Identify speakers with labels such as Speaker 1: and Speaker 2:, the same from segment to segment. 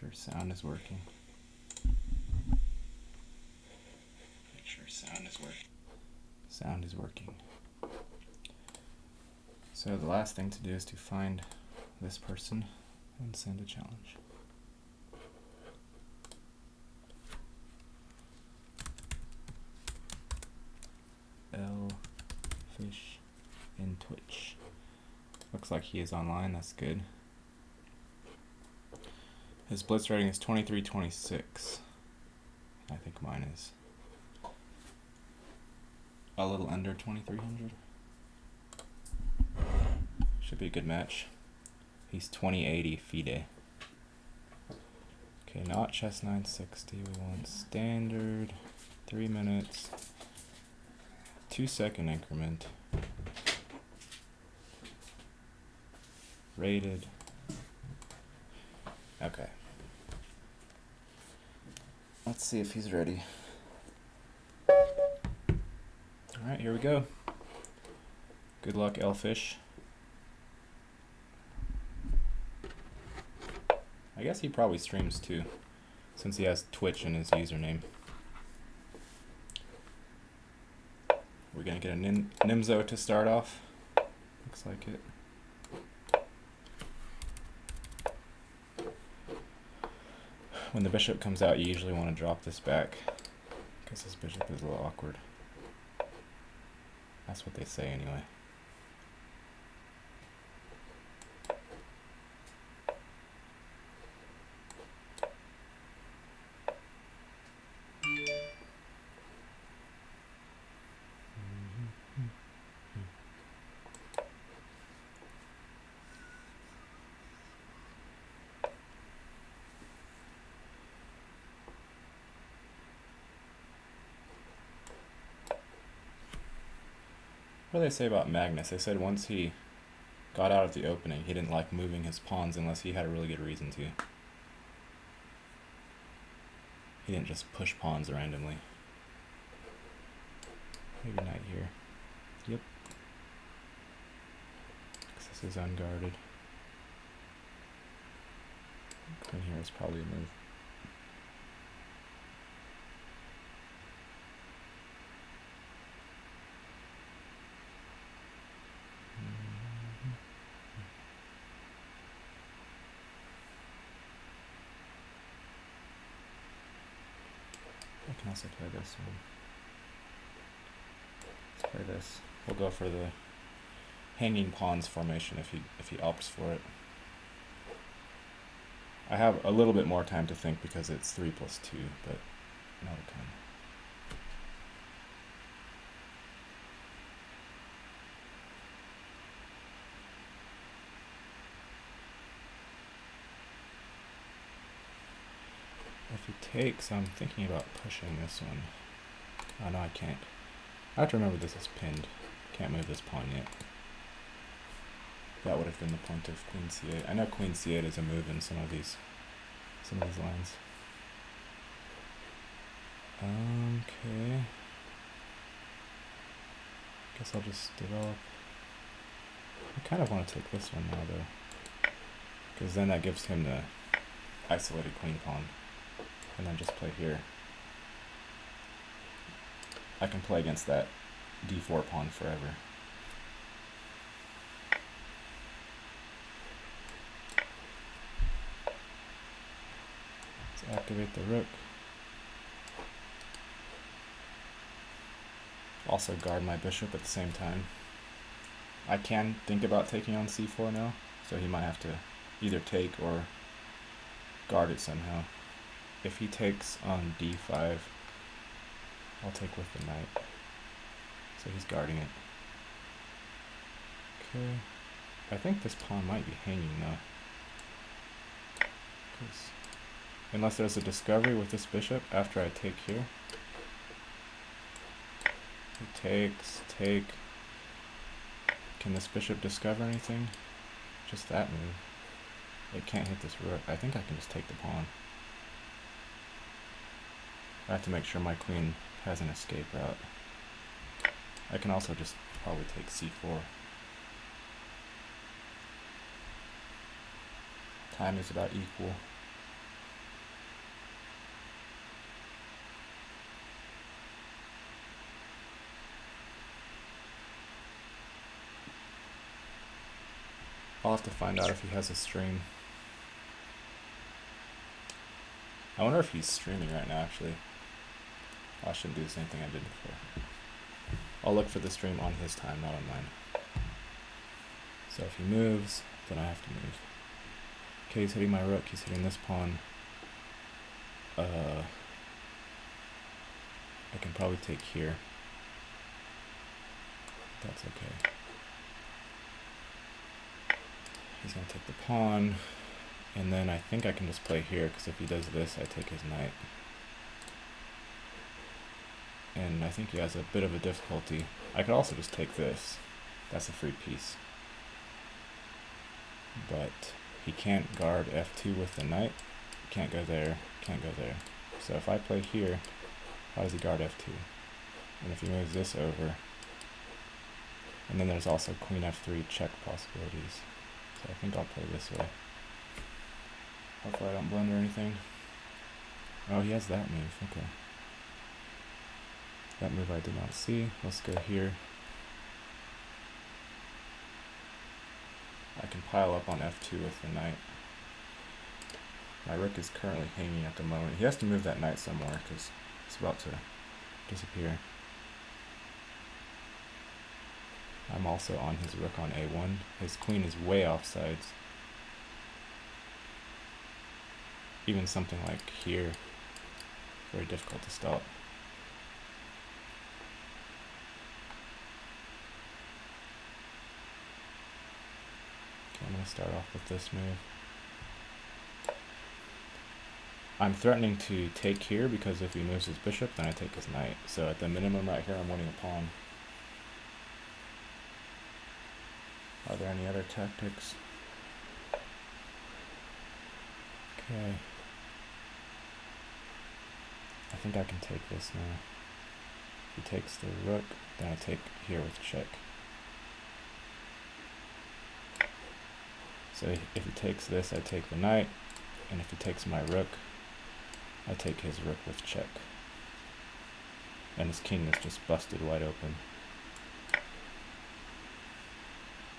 Speaker 1: sure sound is working. Make sure sound is working. Sound is working. So the last thing to do is to find this person and send a challenge. L Fish in Twitch. Looks like he is online, that's good. His blitz rating is 2326. I think mine is a little under 2300. Should be a good match. He's 2080 FIDE. Okay, not chess 960. We want standard, 3 minutes, 2-second increment. Rated. Okay. Let's see if he's ready. Alright, here we go. Good luck, Elfish. I guess he probably streams too, since he has Twitch in his username. We're gonna get a Nimzo to start off. Looks like it. When the bishop comes out, you usually want to drop this back, because this bishop is a little awkward. That's what they say anyway. What do they say about Magnus? They said once he got out of the opening, he didn't like moving his pawns unless he had a really good reason to. He didn't just push pawns randomly. Maybe knight here. Yep. Because this is unguarded. Queen here is probably a move. I can also play this one. Let's play this. We'll go for the hanging pawns formation if he opts for it. I have a little bit more time to think because it's 3 plus 2, but not a ton. If he takes, I'm thinking about pushing this one. Oh no, I can't. I have to remember this is pinned. Can't move this pawn yet. That would have been the point of queen c8. I know queen c8 is a move in some of these lines. Okay. Guess I'll just develop. I kind of want to take this one now though, because then that gives him the isolated queen pawn. And then just play here. I can play against that d4 pawn forever. Let's activate the rook. Also guard my bishop at the same time. I can think about taking on c4 now, so he might have to either take or guard it somehow. If he takes on d5, I'll take with the knight. So he's guarding it. Okay. I think this pawn might be hanging though. Unless there's a discovery with this bishop after I take here. He takes, take. Can this bishop discover anything? Just that move. It can't hit this rook. I think I can just take the pawn. I have to make sure my queen has an escape route. I can also just probably take c4. Time is about equal. I'll have to find out if he has a stream. I wonder if he's streaming right now, actually. Oh, I shouldn't do the same thing I did before. I'll look for the stream on his time, not on mine. So if he moves, then I have to move. Okay, he's hitting my rook, he's hitting this pawn. I can probably take here. That's okay. He's gonna take the pawn, and then I think I can just play here, because if he does this, I take his knight. And I think he has a bit of a difficulty. I could also just take this. That's a free piece. But he can't guard f2 with the knight. Can't go there, can't go there. So if I play here, how does he guard f2? And if he moves this over, and then there's also queen f3 check possibilities. So I think I'll play this way. Hopefully I don't blunder anything. Oh, he has that move, okay. That move I did not see. Let's go here. I can pile up on f2 with the knight. My rook is currently hanging at the moment. He has to move that knight somewhere because it's about to disappear. I'm also on his rook on a1. His queen is way offsides. Even something like here, very difficult to stop. Okay, I'm going to start off with this move. I'm threatening to take here because if he moves his bishop, then I take his knight. So at the minimum right here, I'm winning a pawn. Are there any other tactics? Okay. I think I can take this now. If he takes the rook, then I take here with check. So if he takes this, I take the knight, and if he takes my rook, I take his rook with check. And his king is just busted wide open.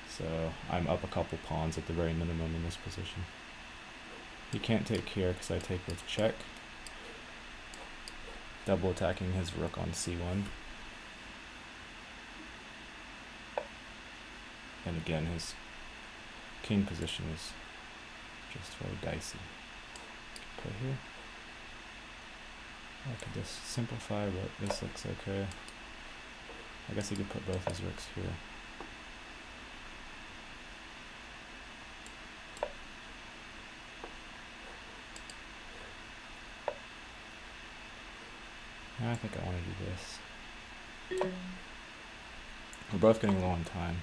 Speaker 1: So I'm up a couple pawns at the very minimum in this position. He can't take here because I take with check. Double attacking his rook on c1. And again, his king position is just very dicey. Play here. I could just simplify, but this looks okay. I guess he could put both his rooks here. I think I want to do this. We're both getting low on time.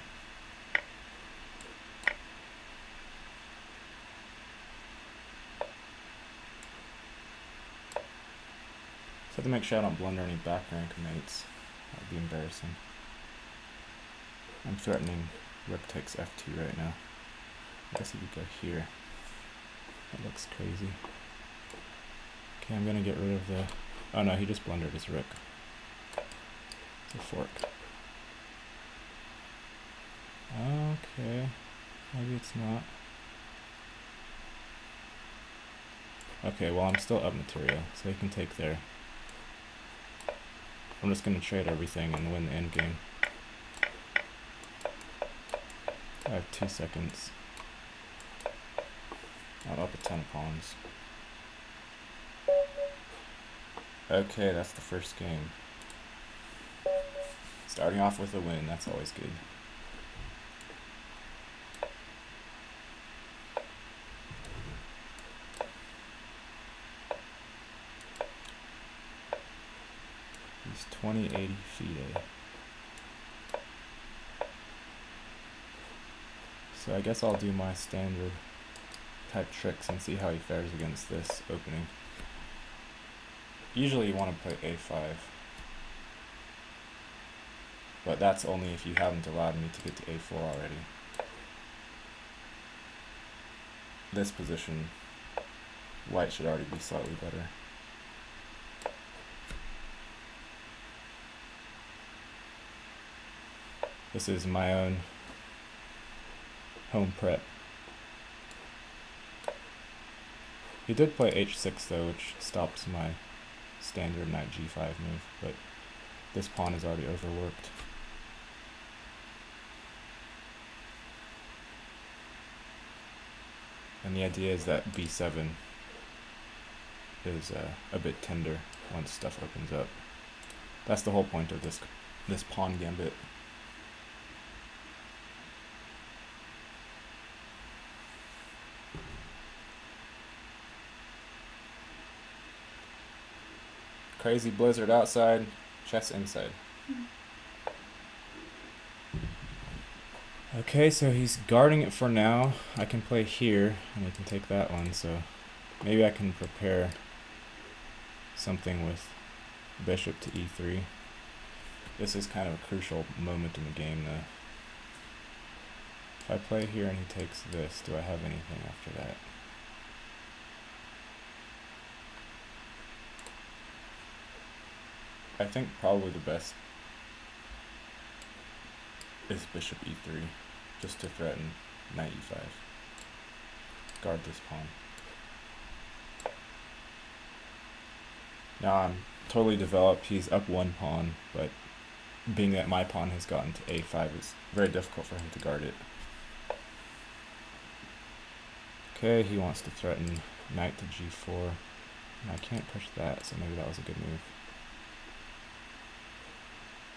Speaker 1: So I have to make sure I don't blunder any back rank mates. That would be embarrassing. I'm threatening rook takes f2 right now. I guess he could go here. That looks crazy. Okay, I'm gonna get rid of the... Oh no, he just blundered his rook. It's a fork. Okay, maybe it's not. Okay, well I'm still up material, so he can take there. I'm just gonna trade everything and win the end game. I have 2 seconds. I'm up a ton of pawns. Okay, that's the first game. Starting off with a win, that's always good. He's 2080 FIDE. So I guess I'll do my standard type tricks and see how he fares against this opening. Usually you want to play a5, but that's only if you haven't allowed me to get to a4 already. This position, white should already be slightly better. This is my own home prep He did play h6 though, which stops my standard knight g5 move, but this pawn is already overworked. And the idea is that b7 is a bit tender once stuff opens up. That's the whole point of this pawn gambit. Crazy blizzard outside, chess inside. Okay, so he's guarding it for now. I can play here, and he can take that one, so maybe I can prepare something with bishop to e3. This is kind of a crucial moment in the game, though. If I play here and he takes this, do I have anything after that? I think probably the best is bishop e3, just to threaten knight e5. Guard this pawn. Now I'm totally developed, he's up one pawn, but being that my pawn has gotten to a5, it's very difficult for him to guard it. Okay, he wants to threaten knight to g4. I can't push that, so maybe that was a good move.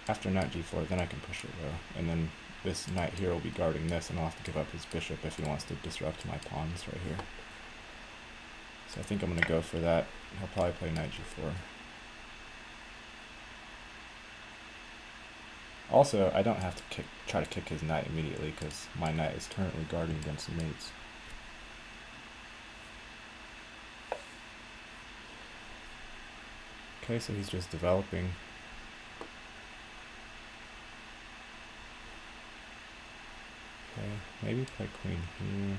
Speaker 1: After knight g4, then I can push it though, and then this knight here will be guarding this, and I'll have to give up his bishop if he wants to disrupt my pawns right here. So I think I'm going to go for that. He'll probably play knight g4. Also, I don't have to try to kick his knight immediately, because my knight is currently guarding against the mates. Okay, so he's just developing. Okay, maybe play queen here.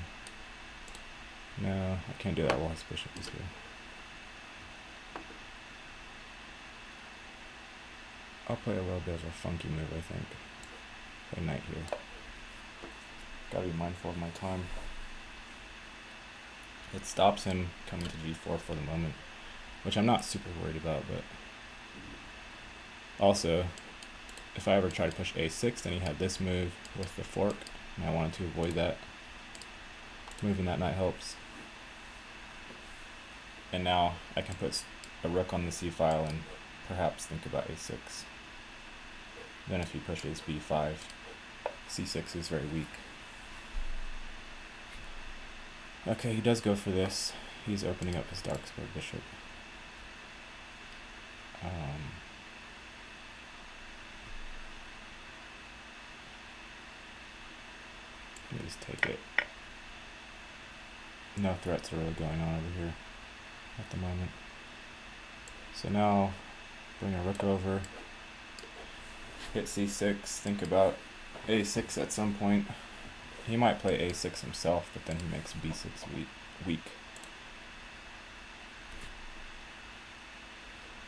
Speaker 1: No, I can't do that while his bishop is here. I'll play a little bit of a funky move, I think. Play knight here. Gotta be mindful of my time. It stops him coming to g4 for the moment, which I'm not super worried about, but also, if I ever try to push a6, then he had this move with the fork, and I wanted to avoid that. Moving that knight helps. And now I can put a rook on the c file and perhaps think about a6. Then if he pushes b5, c6 is very weak. Okay, he does go for this. He's opening up his dark square bishop. Let me just take it. No threats are really going on over here at the moment. So now, bring a rook over, hit c6, think about a6 at some point. He might play a6 himself, but then he makes b6 weak.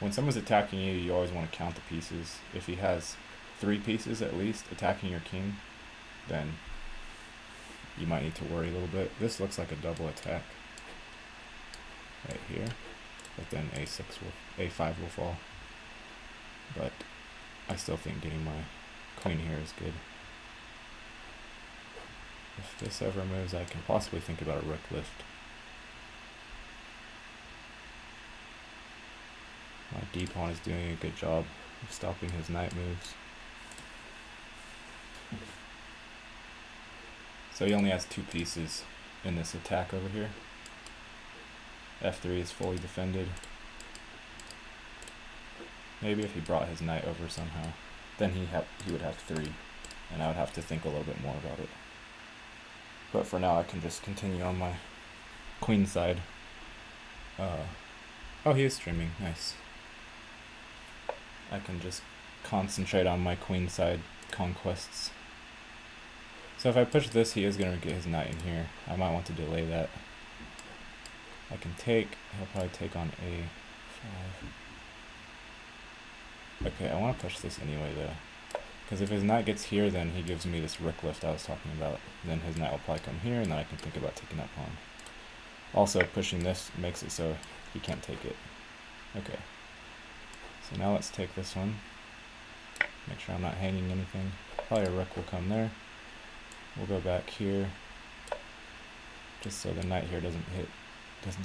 Speaker 1: When someone's attacking you, you always want to count the pieces. If he has 3 pieces at least attacking your king, then you might need to worry a little bit. This looks like a double attack right here, but then a5 will fall. But I still think getting my queen here is good. If this ever moves, I can possibly think about a rook lift. My d-pawn is doing a good job of stopping his knight moves. So he only has 2 pieces in this attack over here. f3 is fully defended. Maybe if he brought his knight over somehow, then he would have 3, and I would have to think a little bit more about it. But for now, I can just continue on my queen side. Oh, he is streaming. Nice. I can just concentrate on my queen side conquests. So if I push this, he is going to get his knight in here. I might want to delay that. I can take. He'll probably take on a5. Okay, I want to push this anyway, though. Because if his knight gets here, then he gives me this rook lift I was talking about. Then his knight will probably come here, and then I can think about taking that pawn. Also, pushing this makes it so he can't take it. Okay. So now let's take this one. Make sure I'm not hanging anything. Probably a rook will come there. We'll go back here, just so the knight here doesn't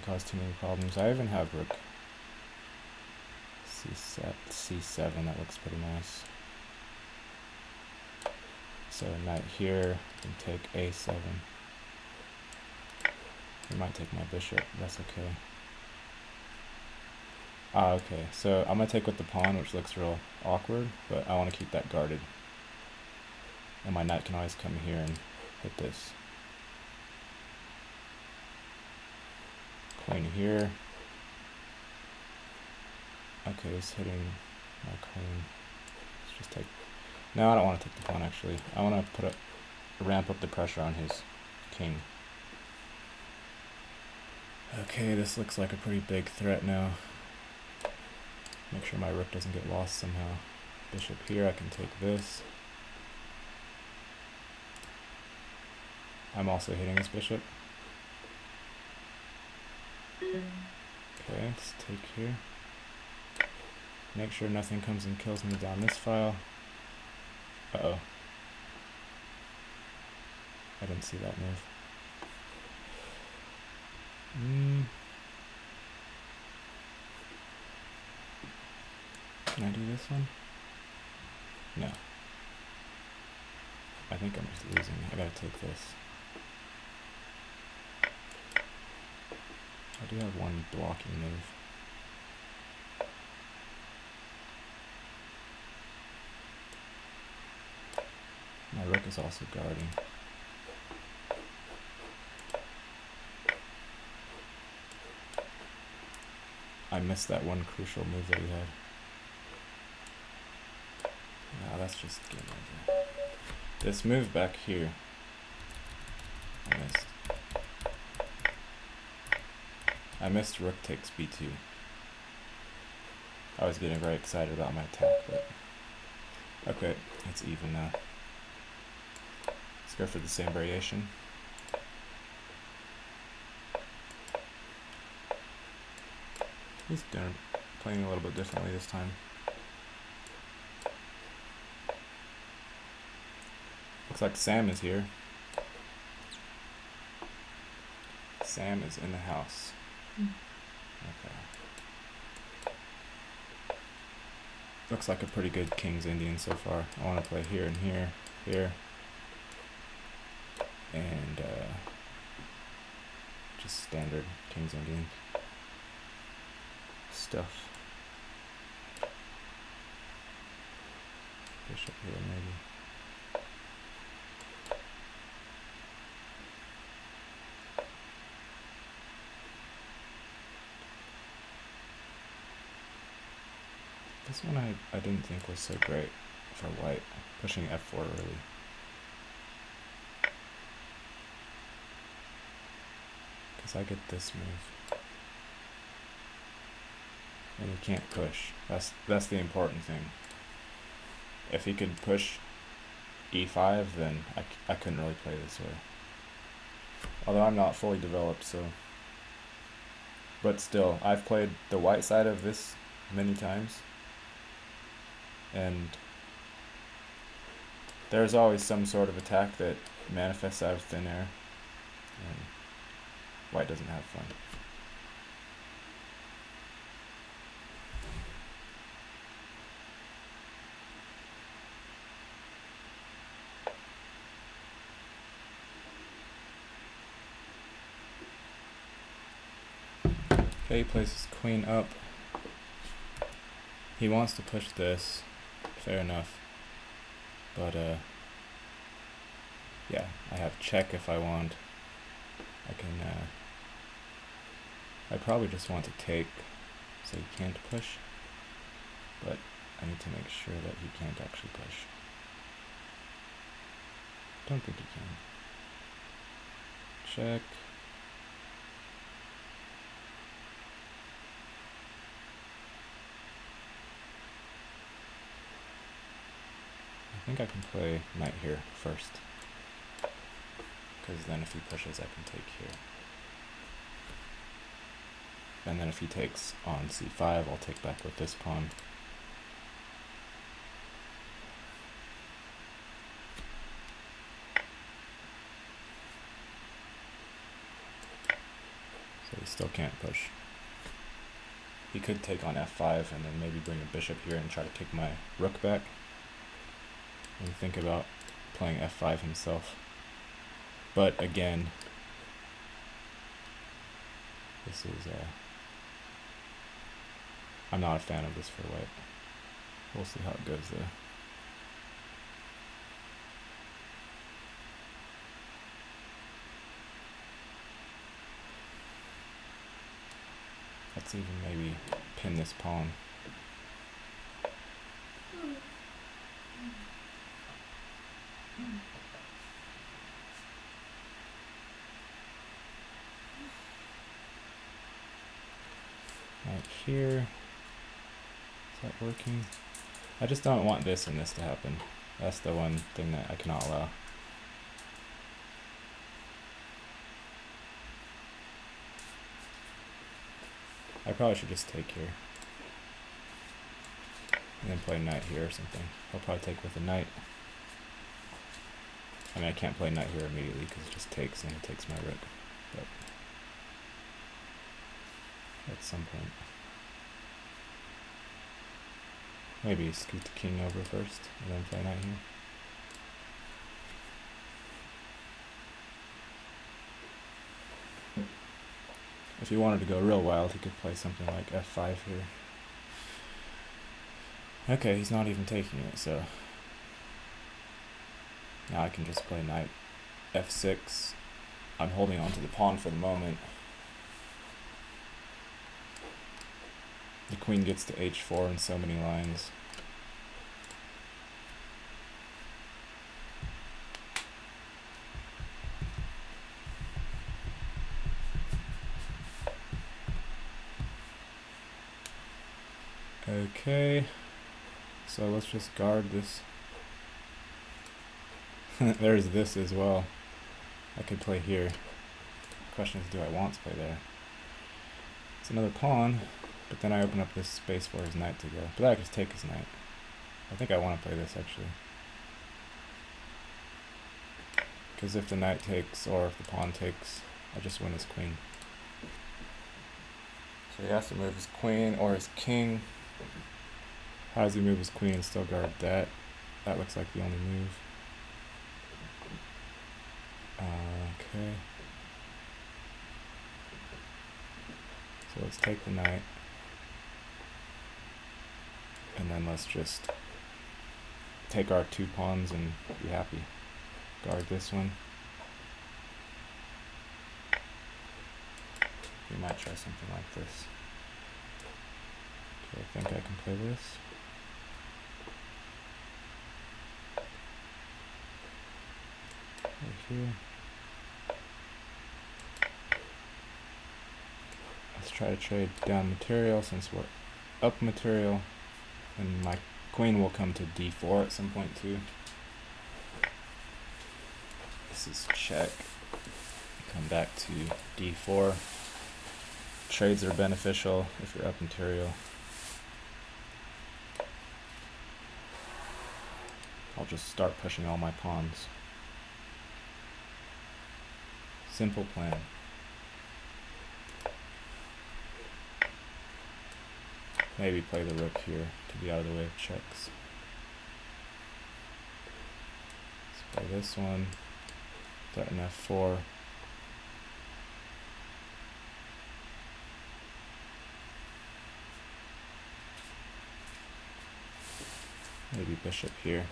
Speaker 1: cause too many problems. I even have rook C7, that looks pretty nice. So knight here, I can take A7. He might take my bishop, that's okay. Okay, so I'm gonna take with the pawn, which looks real awkward, but I want to keep that guarded. And my knight can always come here and hit this. Queen here. Okay, he's hitting my queen. Let's just take... No, I don't want to take the pawn, actually. I want to ramp up the pressure on his king. Okay, this looks like a pretty big threat now. Make sure my rook doesn't get lost somehow. Bishop here, I can take this. I'm also hitting his bishop. Okay, let's take here. Make sure nothing comes and kills me down this file. Uh-oh. I didn't see that move. Can I do this one? No. I think I'm just losing. I gotta take this. I do have one blocking move. My rook is also guarding. I missed that one crucial move that he had. Nah, that's just game over. This move back here, I missed. I missed rook takes b2. I was getting very excited about my attack, but... Okay, it's even now. Let's go for the same variation. He's playing a little bit differently this time. Looks like Sam is here. Sam is in the house. Okay. Looks like a pretty good King's Indian so far. I want to play here and here, here. And just standard King's Indian stuff. Bishop here maybe. This one I didn't think was so great for white, pushing f4 early. Because I get this move. And he can't push. That's the important thing. If he could push e5, then I couldn't really play this way. Although I'm not fully developed, so... But still, I've played the white side of this many times. And there's always some sort of attack that manifests out of thin air. And white doesn't have fun. Okay, he plays his queen up. He wants to push this. Fair enough. But, yeah, I have check if I want. I can, I probably just want to take so he can't push. But I need to make sure that he can't actually push. Don't think he can. Check. I think I can play knight here first, because then if he pushes I can take here. And then if he takes on c5, I'll take back with this pawn. So he still can't push. He could take on f5 and then maybe bring a bishop here and try to kick my rook back. And think about playing f5 himself. But again, this is I'm not a fan of this for white. We'll see how it goes though. Let's even maybe pin this pawn. Right here. Is that working? I just don't want this and this to happen. That's the one thing that I cannot allow. I probably should just take here. And then play knight here or something. I'll probably take with a knight. I mean, I can't play knight here immediately because it just takes and it takes my rook. But at some point. Maybe scoot the king over first and then play knight here. If he wanted to go real wild, he could play something like f5 here. Okay, he's not even taking it, so now I can just play knight f6. I'm holding on to the pawn for the moment. The queen gets to h4 in so many lines. Okay, so let's just guard this. There's this as well. I could play here. The question is, do I want to play there? It's another pawn, but then I open up this space for his knight to go. But I could just take his knight. I think I want to play this actually. Because if the knight takes, or if the pawn takes, I just win his queen. So he has to move his queen or his king. How does he move his queen and still guard that? That looks like the only move. Okay. So let's take the knight. And then let's just take our two pawns and be happy. Guard this one. We might try something like this. Okay, I think I can play this. Right here. Let's try to trade down material since we're up material. And my queen will come to d4 at some point too. This is check. Come back to d4. Trades are beneficial if you're up material. I'll just start pushing all my pawns. Simple plan. Maybe play the rook here to be out of the way of checks. Let's play this one. Threaten f4. Maybe bishop here.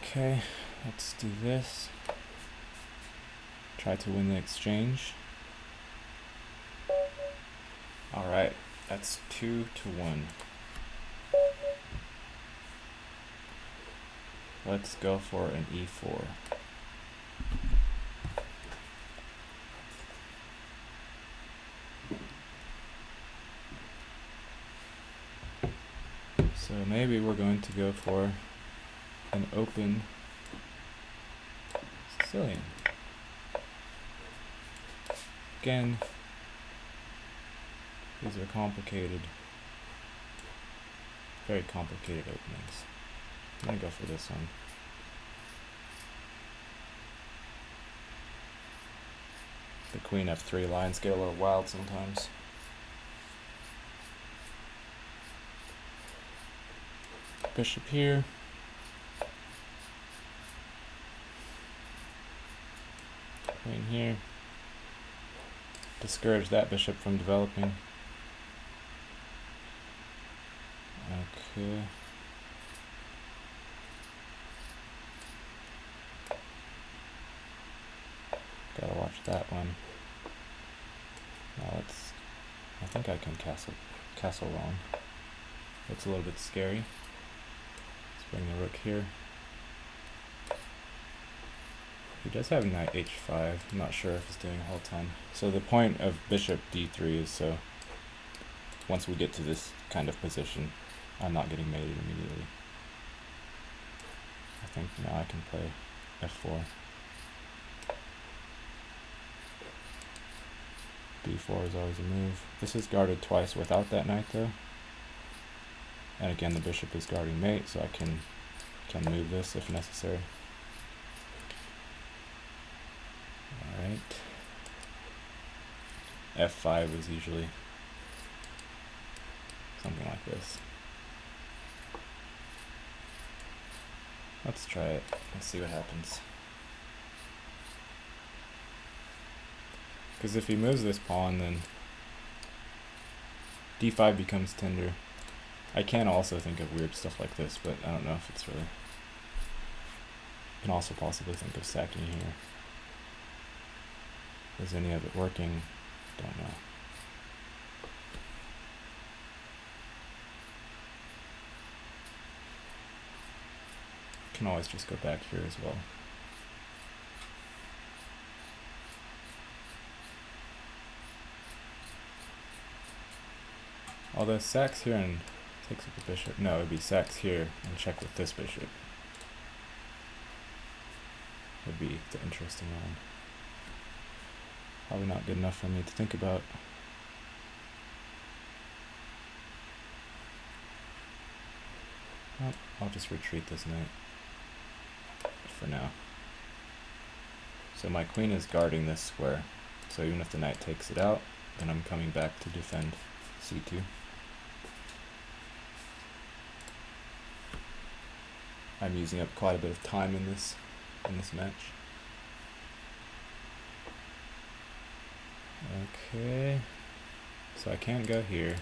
Speaker 1: Okay, let's do this. Try to win the exchange. Alright, that's 2-1. Let's go for an e4. So maybe we're going to go for an open Sicilian. Again, these are complicated, very complicated openings. I'm gonna go for this one. The queen f3 lines get a little wild sometimes. Bishop here. Queen here. Discourage that bishop from developing. Okay. Gotta watch that one. Now let's, I think I can castle wrong. Looks a little bit scary. Let's bring the rook here. He does have knight h5. I'm not sure if he's doing a whole ton. So the point of bishop d3 is so once we get to this kind of position, I'm not getting mated immediately. I think now I can play f4. b4 is always a move. This is guarded twice without that knight though. And again, the bishop is guarding mate, so I can move this if necessary. Alright. f5 is usually something like this. Let's try it. Let's see what happens. Because if he moves this pawn, then d5 becomes tender. I can also think of weird stuff like this, but I don't know if it's really... I can also possibly think of sacking here. Is any of it working? Don't know. Can always just go back here as well. Although sacks here and takes with the bishop. No, it would be sacks here and check with this bishop. Would be the interesting one. Probably not good enough for me to think about. Well, I'll just retreat this knight for now. So my queen is guarding this square. So even if the knight takes it out, then I'm coming back to defend c2. I'm using up quite a bit of time in this match. Okay, so I can't go here.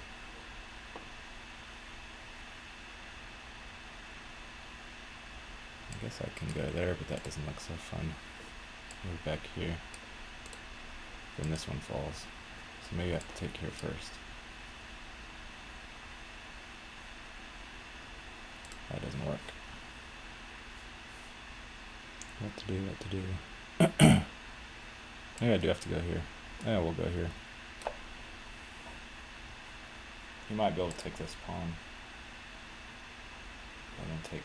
Speaker 1: I guess I can go there, but that doesn't look so fun. Move back here. Then this one falls. So maybe I have to take here first. That doesn't work. What to do, what to do. Maybe I do have to go here. Yeah, we'll go here. You might be able to take this pawn. And then take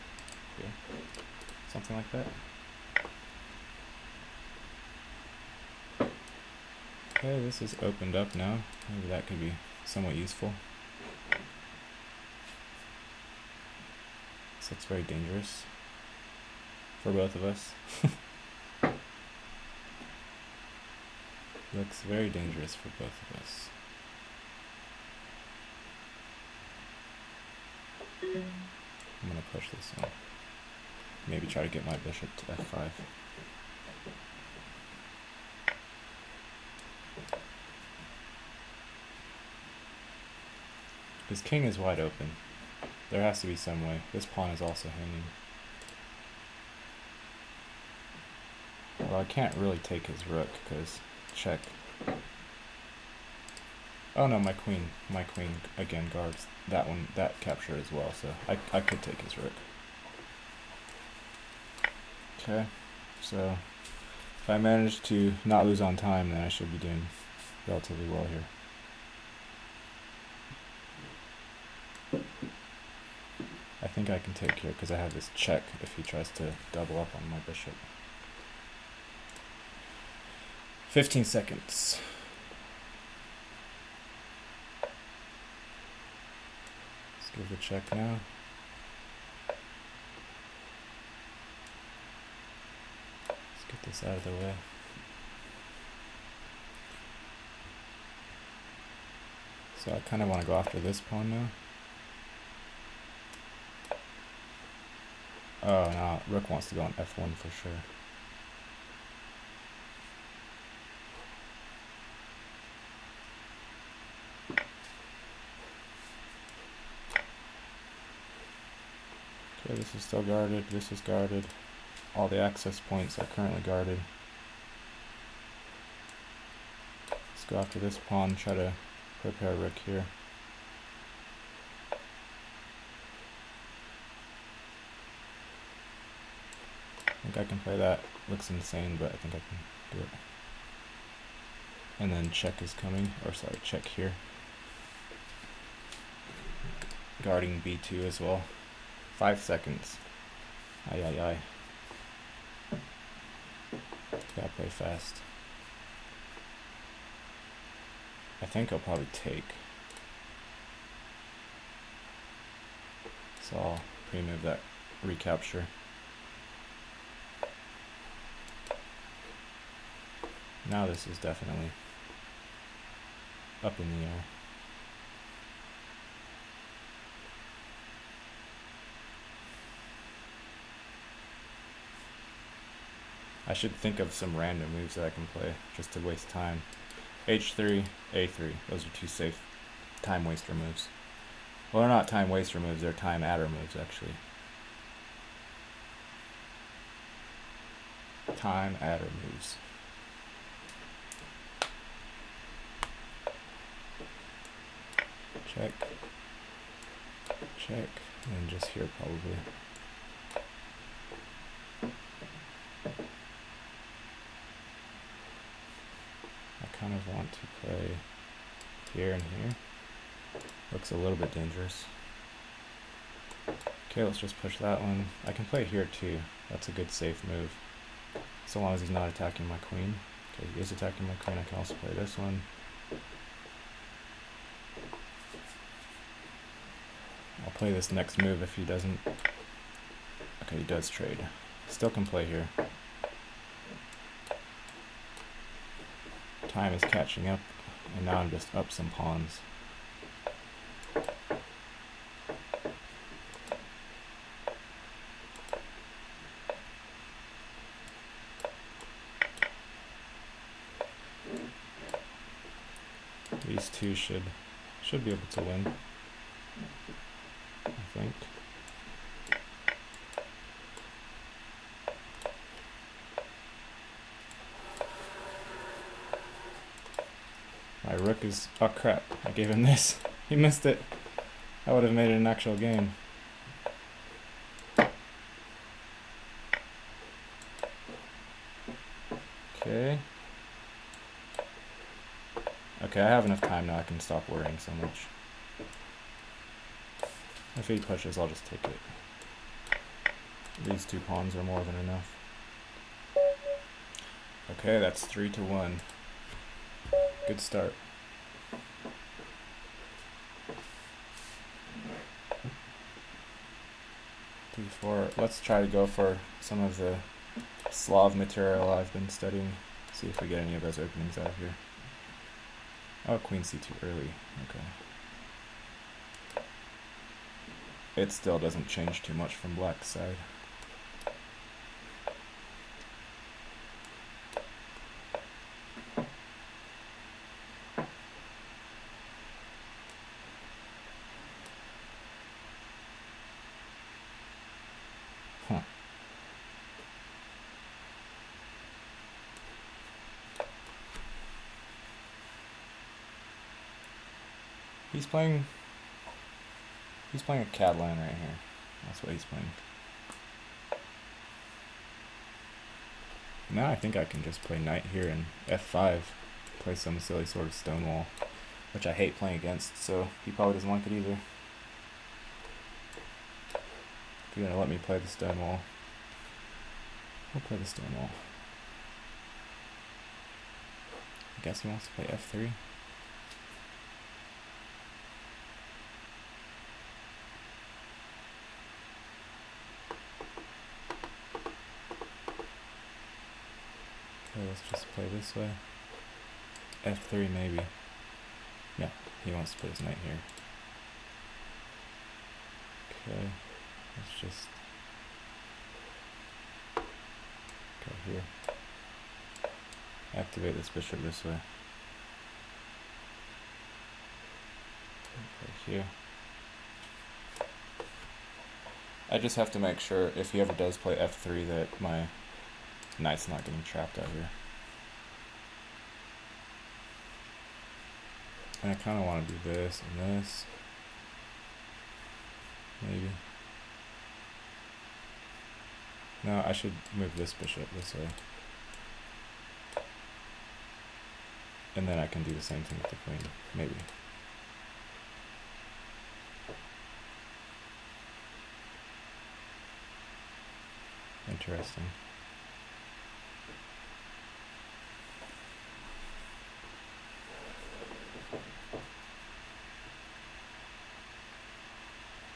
Speaker 1: here. Something like that. Okay, this is opened up now. Maybe that could be somewhat useful. This looks very dangerous for both of us. Looks very dangerous for both of us. I'm gonna push this one. Maybe try to get my bishop to f5. His king is wide open. There has to be some way. This pawn is also hanging. Well, I can't really take his rook because check. Oh no, my queen again guards that one, that capture as well, so I could take his rook. Okay, so if I manage to not lose on time, then I should be doing relatively well here. I think I can take here because I have this check if he tries to double up on my bishop. 15 seconds. Give the check now. Let's get this out of the way. So I kind of want to go after this pawn now. Oh no, rook wants to go on f1 for sure. Okay, this is still guarded, this is guarded. All the access points are currently guarded. Let's go after this pawn, try to prepare rook here. I think I can play that. Looks insane, but I think I can do it. And then check is coming, or sorry, check here. Guarding b2 as well. 5 seconds. Ay ay ay. Gotta play fast. I think I'll probably take. So I'll pre-move that recapture. Now this is definitely up in the air. I should think of some random moves that I can play just to waste time. H3, A3. Those are two safe time waster moves. Well, they're not time waster moves, they're time adder moves actually. Time adder moves. Check. Check. And just here probably. I kind of want to play here and here. Looks a little bit dangerous. Okay, let's just push that one. I can play here too. That's a good safe move. So long as he's not attacking my queen. Okay, he is attacking my queen. I can also play this one. I'll play this next move if he doesn't. Okay, he does trade. Still can play here. Time is catching up, and now I'm just up some pawns. These two should be able to win, I think. My rook is... oh crap, I gave him this. He missed it. I would have made it an actual game. Okay. Okay, I have enough time now, I can stop worrying so much. If he pushes, I'll just take it. These two pawns are more than enough. Okay, that's 3-1. Good start. D4. Let's try to go for some of the Slav material I've been studying. See if we get any of those openings out of here. Oh, queen c2 early. Okay. It still doesn't change too much from black's side. Huh. He's playing a Catalan right here. That's what he's playing. Now I think I can just play knight here and f5. Play some silly sort of stonewall, which I hate playing against, so he probably doesn't like it either. If you're gonna let me play the stonewall, we'll play the stonewall. I guess he wants to play f3. Okay, let's just play this way. F3 maybe. No, he wants to put his knight here. Okay, let's just go here. Activate this bishop this way. Right here. I just have to make sure if he ever does play F3 that my knight's not getting trapped out here. And I kind of want to do this and this. Maybe. No, I should move this bishop this way. And then I can do the same thing with the queen, maybe. Interesting.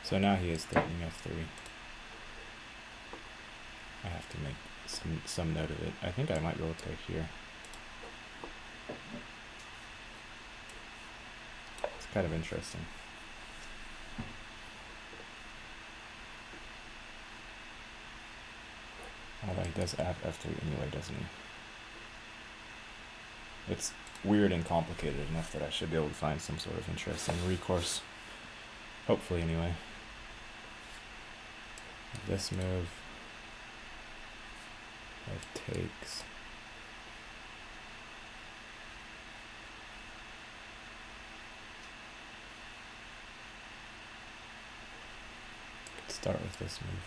Speaker 1: So now he is threatening F3. I have to make some note of it. I think I might be able to play here. It's kind of interesting. Although he does have F3 anyway, doesn't he? It's weird and complicated enough that I should be able to find some sort of interesting recourse. Hopefully, anyway. This move. Takes. Could start with this move.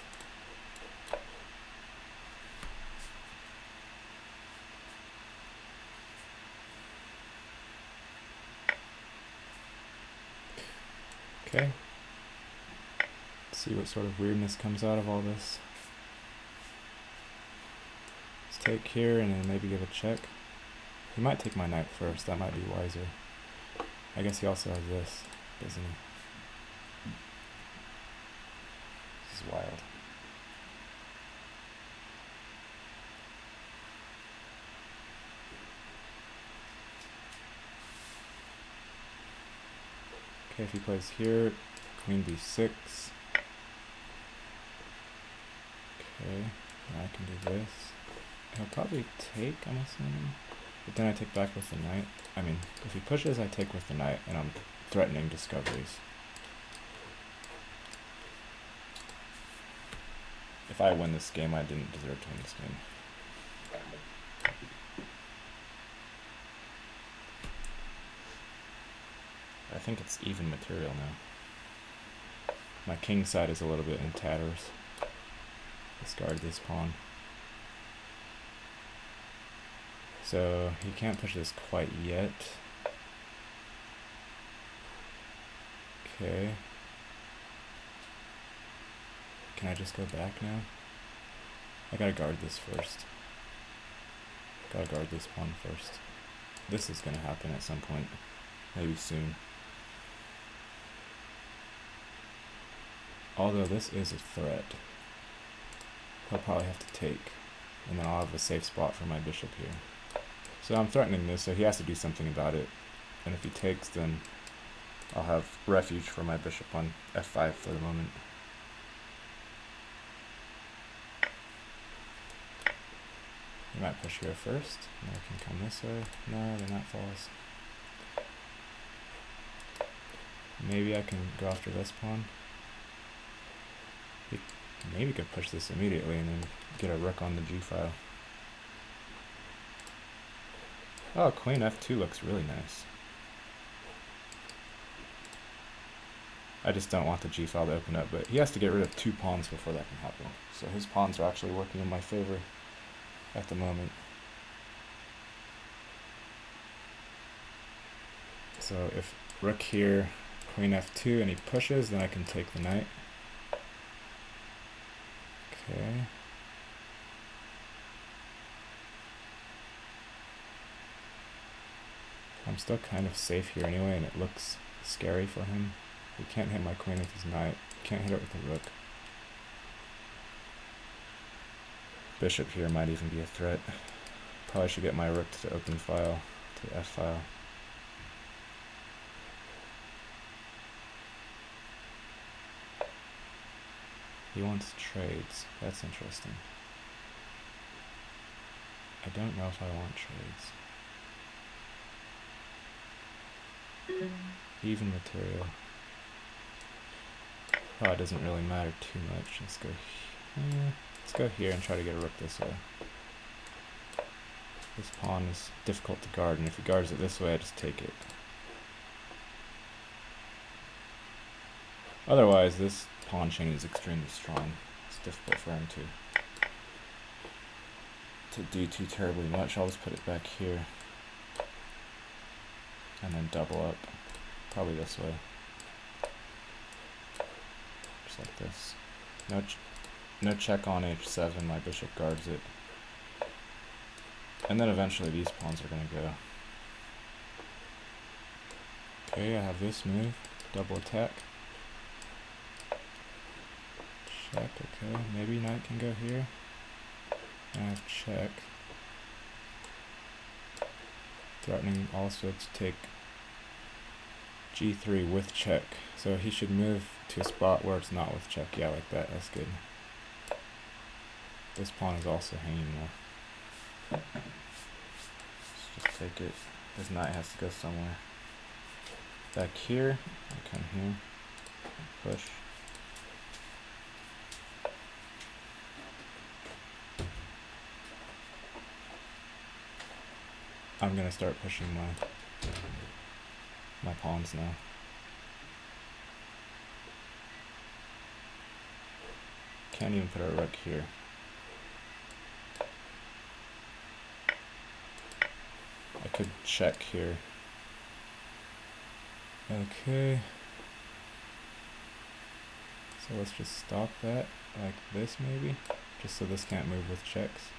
Speaker 1: Okay. Let's see what sort of weirdness comes out of all this. Let's take here and then maybe give a check. He might take my knight first, that might be wiser. I guess he also has this, doesn't he? This is wild. Okay, if he plays here, queen b6. Okay, now I can do this. He'll probably take, I'm assuming. But then I take back with the knight. I mean, if he pushes, I take with the knight, and I'm threatening discoveries. If I win this game, I didn't deserve to win this game. I think it's even material now. My king side is a little bit in tatters. Discard this pawn. So he can't push this quite yet. Okay. Can I just go back now? I gotta guard this first. Gotta guard this pawn first. This is gonna happen at some point. Maybe soon. Although this is a threat. He'll probably have to take. And then I'll have a safe spot for my bishop here. So I'm threatening this, so he has to do something about it. And if he takes, then I'll have refuge for my bishop on f5 for the moment. He might push here first. And I can come this way. No, then that falls. Maybe I can go after this pawn. He maybe could push this immediately and then get a rook on the g file. Oh, queen f2 looks really nice. I just don't want the g file to open up, but he has to get rid of 2 pawns before that can happen. So his pawns are actually working in my favor at the moment. So if rook here, queen f2, and he pushes, then I can take the knight. Okay. I'm still kind of safe here anyway, and it looks scary for him. He can't hit my queen with his knight. He can't hit it with the rook. Bishop here might even be a threat. Probably should get my rook to the open file, to the F file. He wants trades. That's interesting. I don't know if I want trades. Even material. Probably doesn't really matter too much. Let's go here and try to get a rook this way. This pawn is difficult to guard, and if he guards it this way, I just take it. Otherwise, this pawn chain is extremely strong. It's difficult for him to do too terribly much. I'll just put it back here. And then double up. Probably this way. Just like this. No check on h7, my bishop guards it. And then eventually these pawns are going to go. Okay, I have this move. Double attack. Check, okay. Maybe knight can go here. I have check. Threatening also to take g3 with check. So he should move to a spot where it's not with check. Yeah, like that. That's good. This pawn is also hanging more. Let's just take it. This knight has to go somewhere. Back here. I come here. Push. I'm gonna start pushing my pawns now. Can't even put a rook here. I could check here. Okay. So let's just stop that like this maybe, just so this can't move with checks.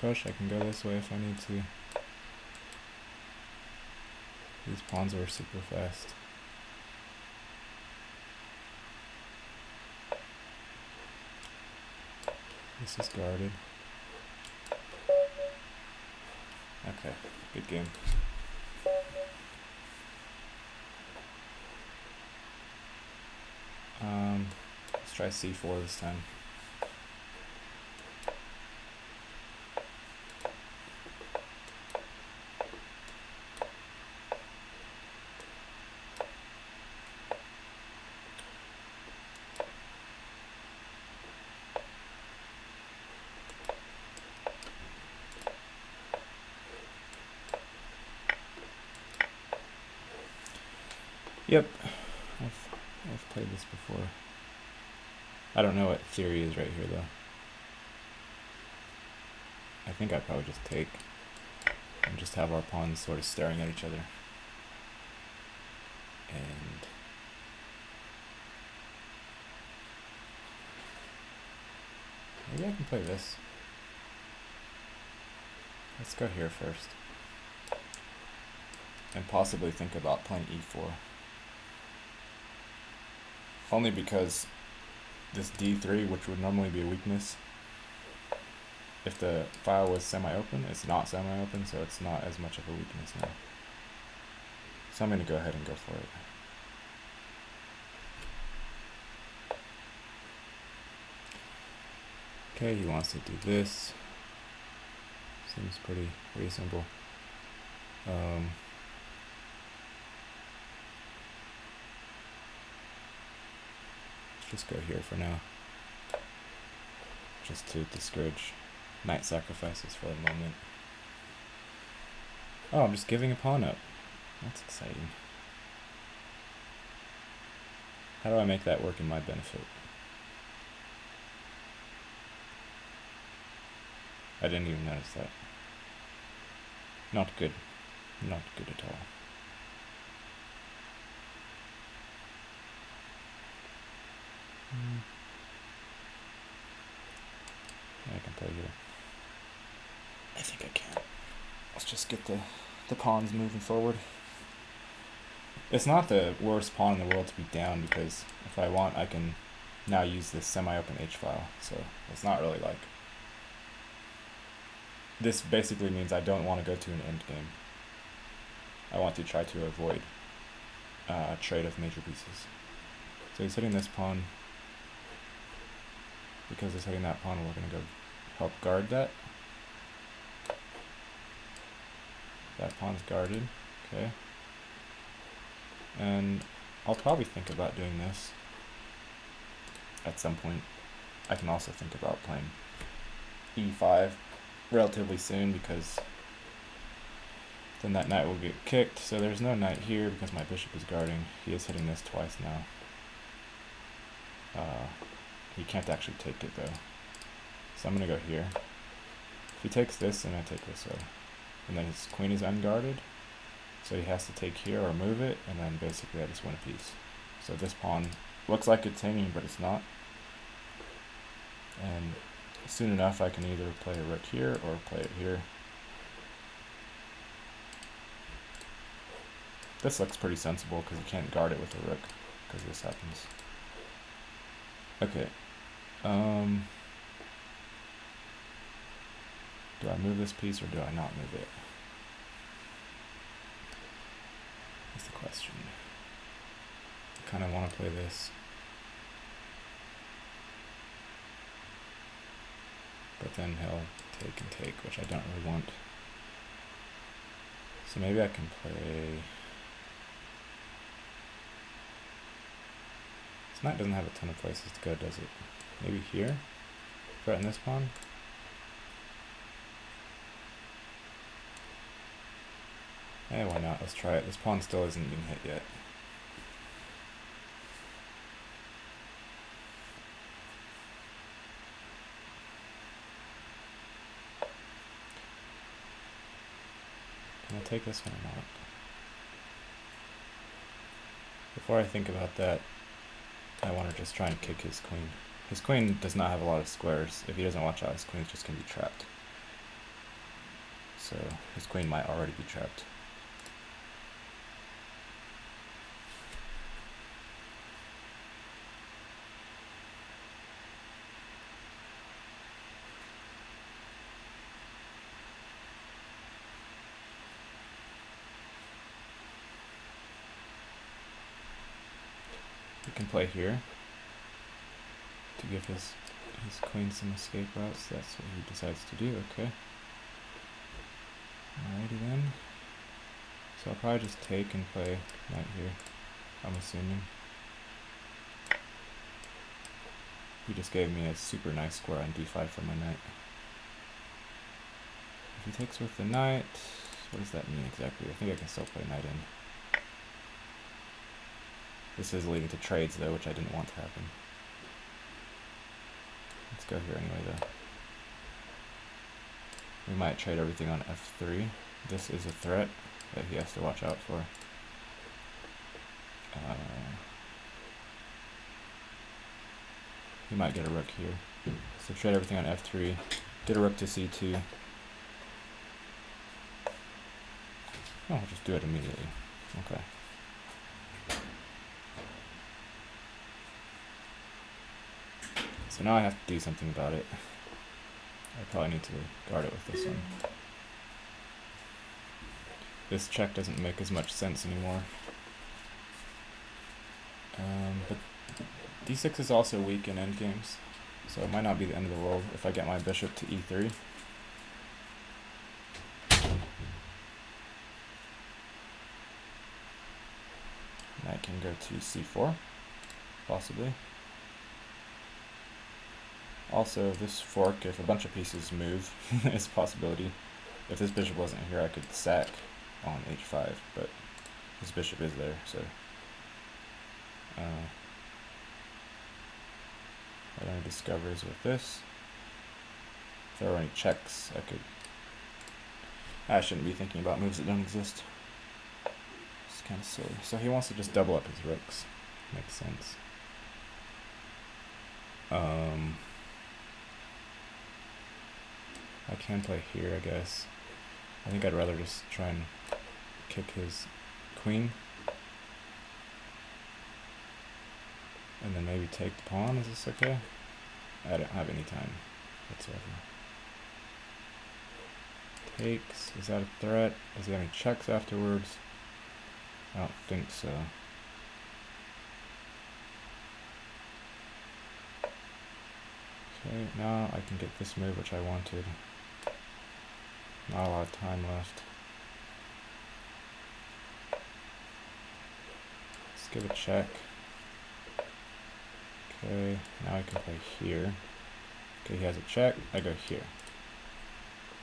Speaker 1: Push, I can go this way if I need to. These pawns are super fast. This is guarded. Okay, good game. Let's try c4 this time. Yep, I've played this before. I don't know what theory is right here though. I think I'd probably just take and just have our pawns sort of staring at each other. And maybe I can play this. Let's go here first. And possibly think about playing e4. Only because this d3, which would normally be a weakness, if the file was semi-open, it's not semi-open, so it's not as much of a weakness now. So I'm going to go ahead and go for it. Okay, he wants to do this. Seems pretty reasonable. Let's just go here for now. Just to discourage knight sacrifices for the moment. Oh, I'm just giving a pawn up. That's exciting. How do I make that work in my benefit? I didn't even notice that. Not good. Not good at all. I can play here. I think I can. Let's just get the pawns moving forward. It's not the worst pawn in the world to be down, because if I want, I can now use this semi-open h-file. So it's not really like this basically means I don't want to go to an endgame. I want to try to avoid trade of major pieces. So he's hitting this pawn. Because he's hitting that pawn, we're going to go help guard that. That pawn's guarded. Okay. And I'll probably think about doing this at some point. I can also think about playing e5 relatively soon, because then that knight will get kicked. So there's no knight here because my bishop is guarding. He is hitting this twice now. He can't actually take it though. So I'm going to go here. If he takes this, then I take this way. And then his queen is unguarded. So he has to take here or move it, and then basically I just win a piece. So this pawn looks like it's hanging, but it's not. And soon enough I can either play a rook here or play it here. This looks pretty sensible because you can't guard it with a rook because this happens. Okay. Do I move this piece or do I not move it? That's the question. I kind of want to play this. But then he'll take and take, which I don't really want. So maybe I can play... This knight doesn't have a ton of places to go, does it? Maybe here? Threaten this pawn? Eh, why not? Let's try it. This pawn still isn't being hit yet. Can I take this one or not? Before I think about that, I want to just try and kick his queen. His queen does not have a lot of squares. If he doesn't watch out, his queen's just going to be trapped. So his queen might already be trapped. We can play here to give his queen some escape routes. That's what he decides to do. Okay. Alrighty then. So I'll probably just take and play knight here, I'm assuming. He just gave me a super nice square on d5 for my knight. If he takes with the knight, what does that mean exactly? I think I can still play knight in. This is leading to trades though, which I didn't want to happen. Let's go here anyway though. We might trade everything on f3. This is a threat that he has to watch out for. He might get a rook here. So trade everything on f3. Get a rook to c2. Oh, I'll just do it immediately. Okay. So now I have to do something about it. I probably need to guard it with this one. This check doesn't make as much sense anymore. But d6 is also weak in endgames, so it might not be the end of the world if I get my bishop to e3. And I can go to c4, possibly. Also, this fork, if a bunch of pieces move, is a possibility. If this bishop wasn't here, I could sack on h5, but this bishop is there, so... Are there any discoveries with this? If there were any checks, I shouldn't be thinking about moves that don't exist. It's kind of silly. So he wants to just double up his rooks. Makes sense. I can play here, I guess. I think I'd rather just try and kick his queen. And then maybe take the pawn. Is this okay? I don't have any time whatsoever. takes. Is that a threat? Does he have any checks afterwards? I don't think so. Okay, now I can get this move which I wanted. Not a lot of time left. Let's give a check. Okay, now I can play here. Okay, he has a check. I go here.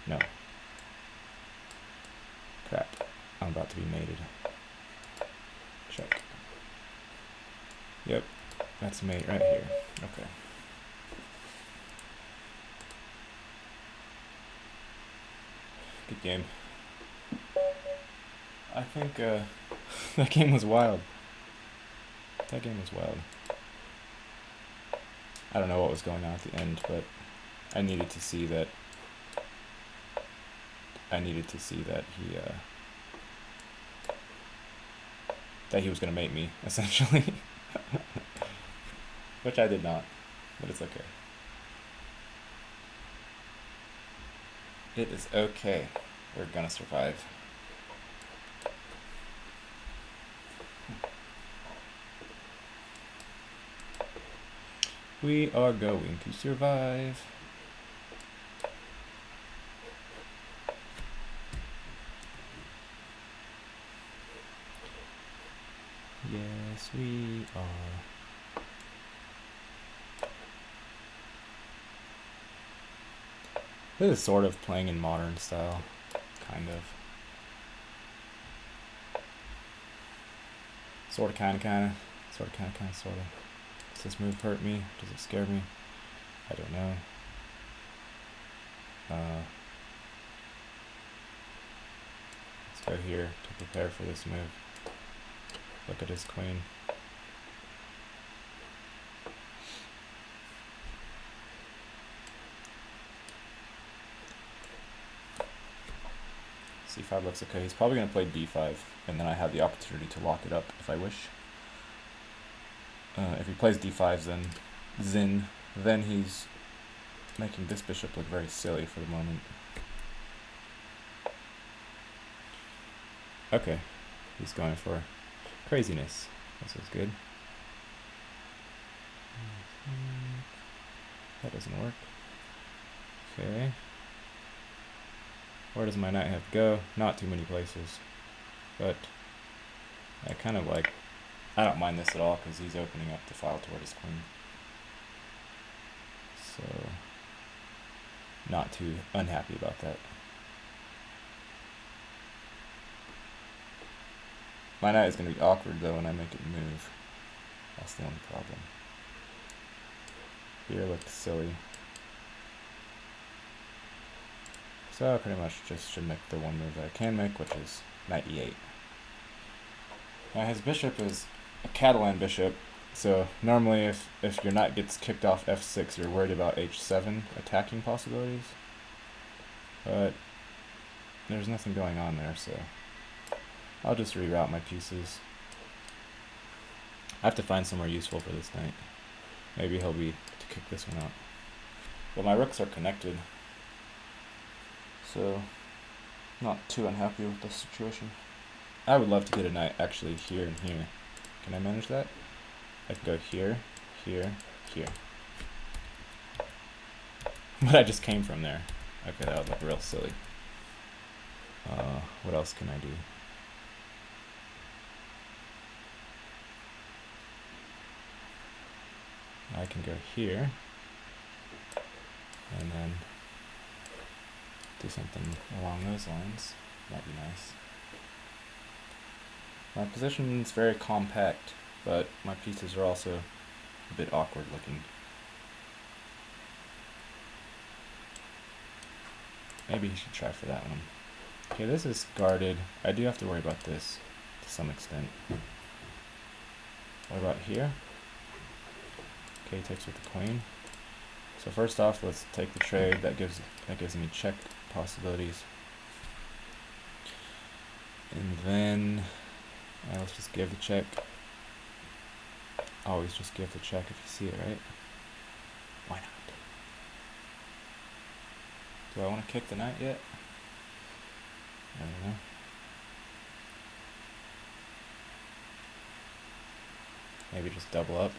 Speaker 1: No. Crap. I'm about to be mated. Check. Yep, that's mate right here. Okay. Good game. I think that game was wild. That game was wild. I don't know what was going on at the end, but I needed to see that. He was gonna mate me, essentially. Which I did not, but it's okay. It is okay. We're gonna survive. We are going to survive. Yes, we are. This is sort of playing in modern style, kind of. Sort of, kind of. Does this move hurt me? Does it scare me? I don't know. Let's go here to prepare for this move. Look at his queen. C5 looks okay. He's probably going to play D5, and then I have the opportunity to lock it up if I wish. If he plays D5, then he's making this bishop look very silly for the moment. Okay, he's going for craziness. This is good. That doesn't work. Okay. Where does my knight have to go? Not too many places. But I kind of like... I don't mind this at all because he's opening up the file toward his queen. So... not too unhappy about that. My knight is going to be awkward though when I make it move. That's the only problem. Here looks silly. So I pretty much just should make the one move that I can make, which is knight e8. Now his bishop is a Catalan bishop, so normally if your knight gets kicked off f6, you're worried about h7 attacking possibilities. But there's nothing going on there, so I'll just reroute my pieces. I have to find somewhere useful for this knight. Maybe he'll be to kick this one out. But my rooks are connected, so not too unhappy with this situation. I would love to get a knight actually here and here. Can I manage that? I can go here, here, here. But I just came from there. Okay, that would look real silly. What else can I do? I can go here, and then do something along those lines. That'd be nice. My position is very compact, but my pieces are also a bit awkward looking. Maybe he should try for that one. Okay, this is guarded. I do have to worry about this to some extent. What about here? Okay, takes with the queen. So first off, let's take the trade. That gives me check possibilities. And then let's just give the check. Always just give the check if you see it, right? Why not? Do I want to kick the knight yet? I don't know. Maybe just double up.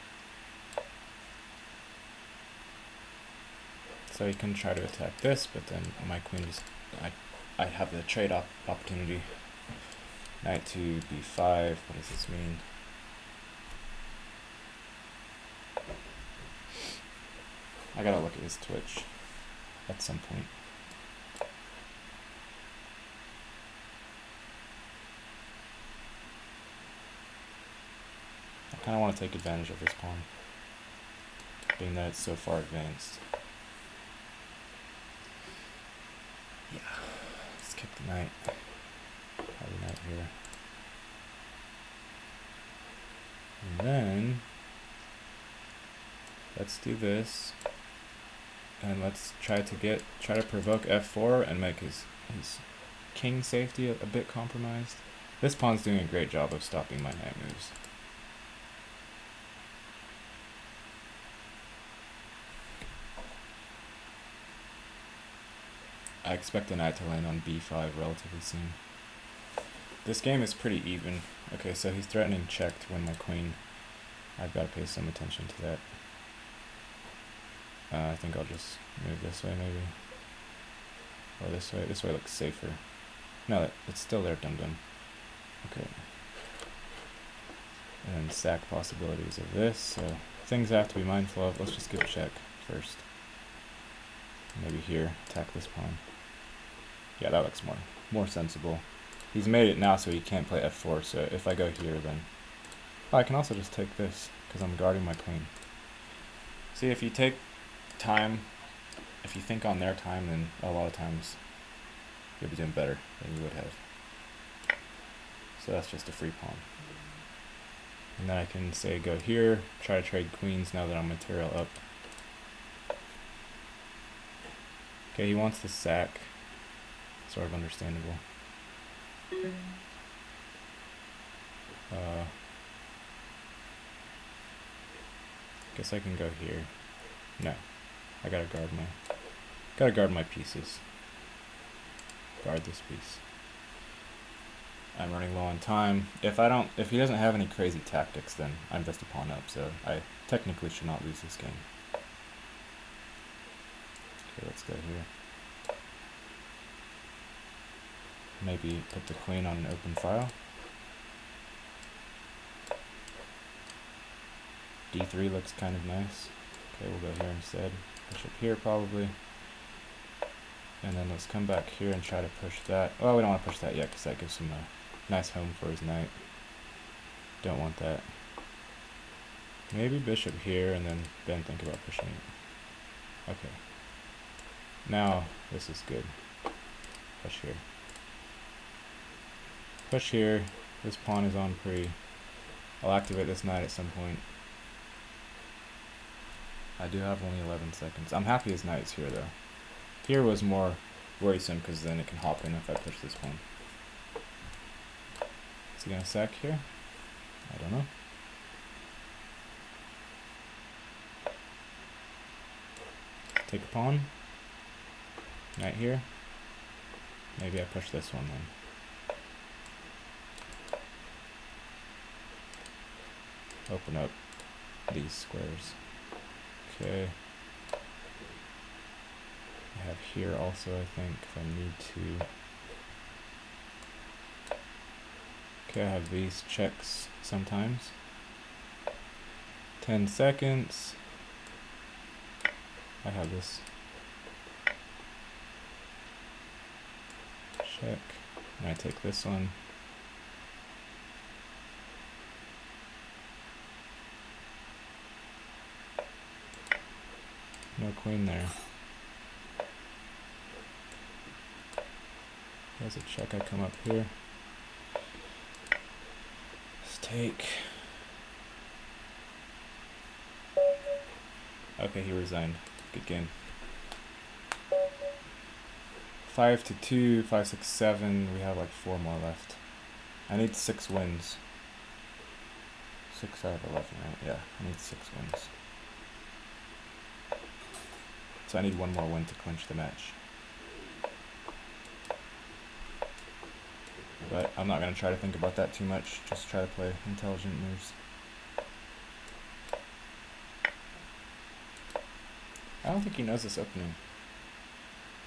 Speaker 1: So he can try to attack this, but then my queen just... I have the trade opportunity. Knight to b5. What does this mean? I gotta look at his Twitch at some point. I kind of want to take advantage of this pawn, being that it's so far advanced. Yeah, skip the knight. Have the knight here. And then let's do this, and let's try to provoke f4 and make his king safety a bit compromised. This pawn's doing a great job of stopping my knight moves. I expect the knight to land on b5 relatively soon. This game is pretty even. Okay, so he's threatening check to win my queen. I've got to pay some attention to that. I think I'll just move this way maybe. Or this way. This way looks safer. No, it's still there, dum-dum. Okay. And sack possibilities of this, so things I have to be mindful of. Let's just give check first. Maybe here, attack this pawn. Yeah, that looks more sensible. He's made it now so he can't play f4, so if I go here then... Oh, I can also just take this, because I'm guarding my queen. See, if you take time, if you think on their time, then a lot of times you'll be doing better than you would have. So that's just a free pawn. And then I can say go here, try to trade queens now that I'm material up. Okay, he wants to sack. Sort of understandable. Guess I can go here. No, I gotta guard my pieces. Guard this piece. I'm running low on time. If he doesn't have any crazy tactics, then I'm just a pawn up. So I technically should not lose this game. Okay, let's go here. Maybe put the queen on an open file. D3 looks kind of nice. Okay, we'll go here instead. Bishop here probably. And then let's come back here and try to push that. Oh, we don't want to push that yet because that gives him a nice home for his knight. Don't want that. Maybe bishop here and then think about pushing it. Okay. Now this is good. Push here. Push here. This pawn is on pre. I'll activate this knight at some point. I do have only 11 seconds. I'm happy his knight's here though. Here was more worrisome because then it can hop in if I push this pawn. Is he gonna sack here? I don't know. Take a pawn. Knight here. Maybe I push this one then. Open up these squares. Okay. I have here also, I think, if I need to. Okay, I have these checks sometimes. 10 seconds. I have this. Check. And I take this one. No queen there. There's a check. I come up here. Let's take. Okay, he resigned. Good game. 5-2, 5, 6, 7. We have like 4 more left. I need 6 wins. 6 out of 11, right? Yeah, I need 6 wins. So I need 1 more win to clinch the match. But I'm not going to try to think about that too much, just try to play intelligent moves. I don't think he knows this opening.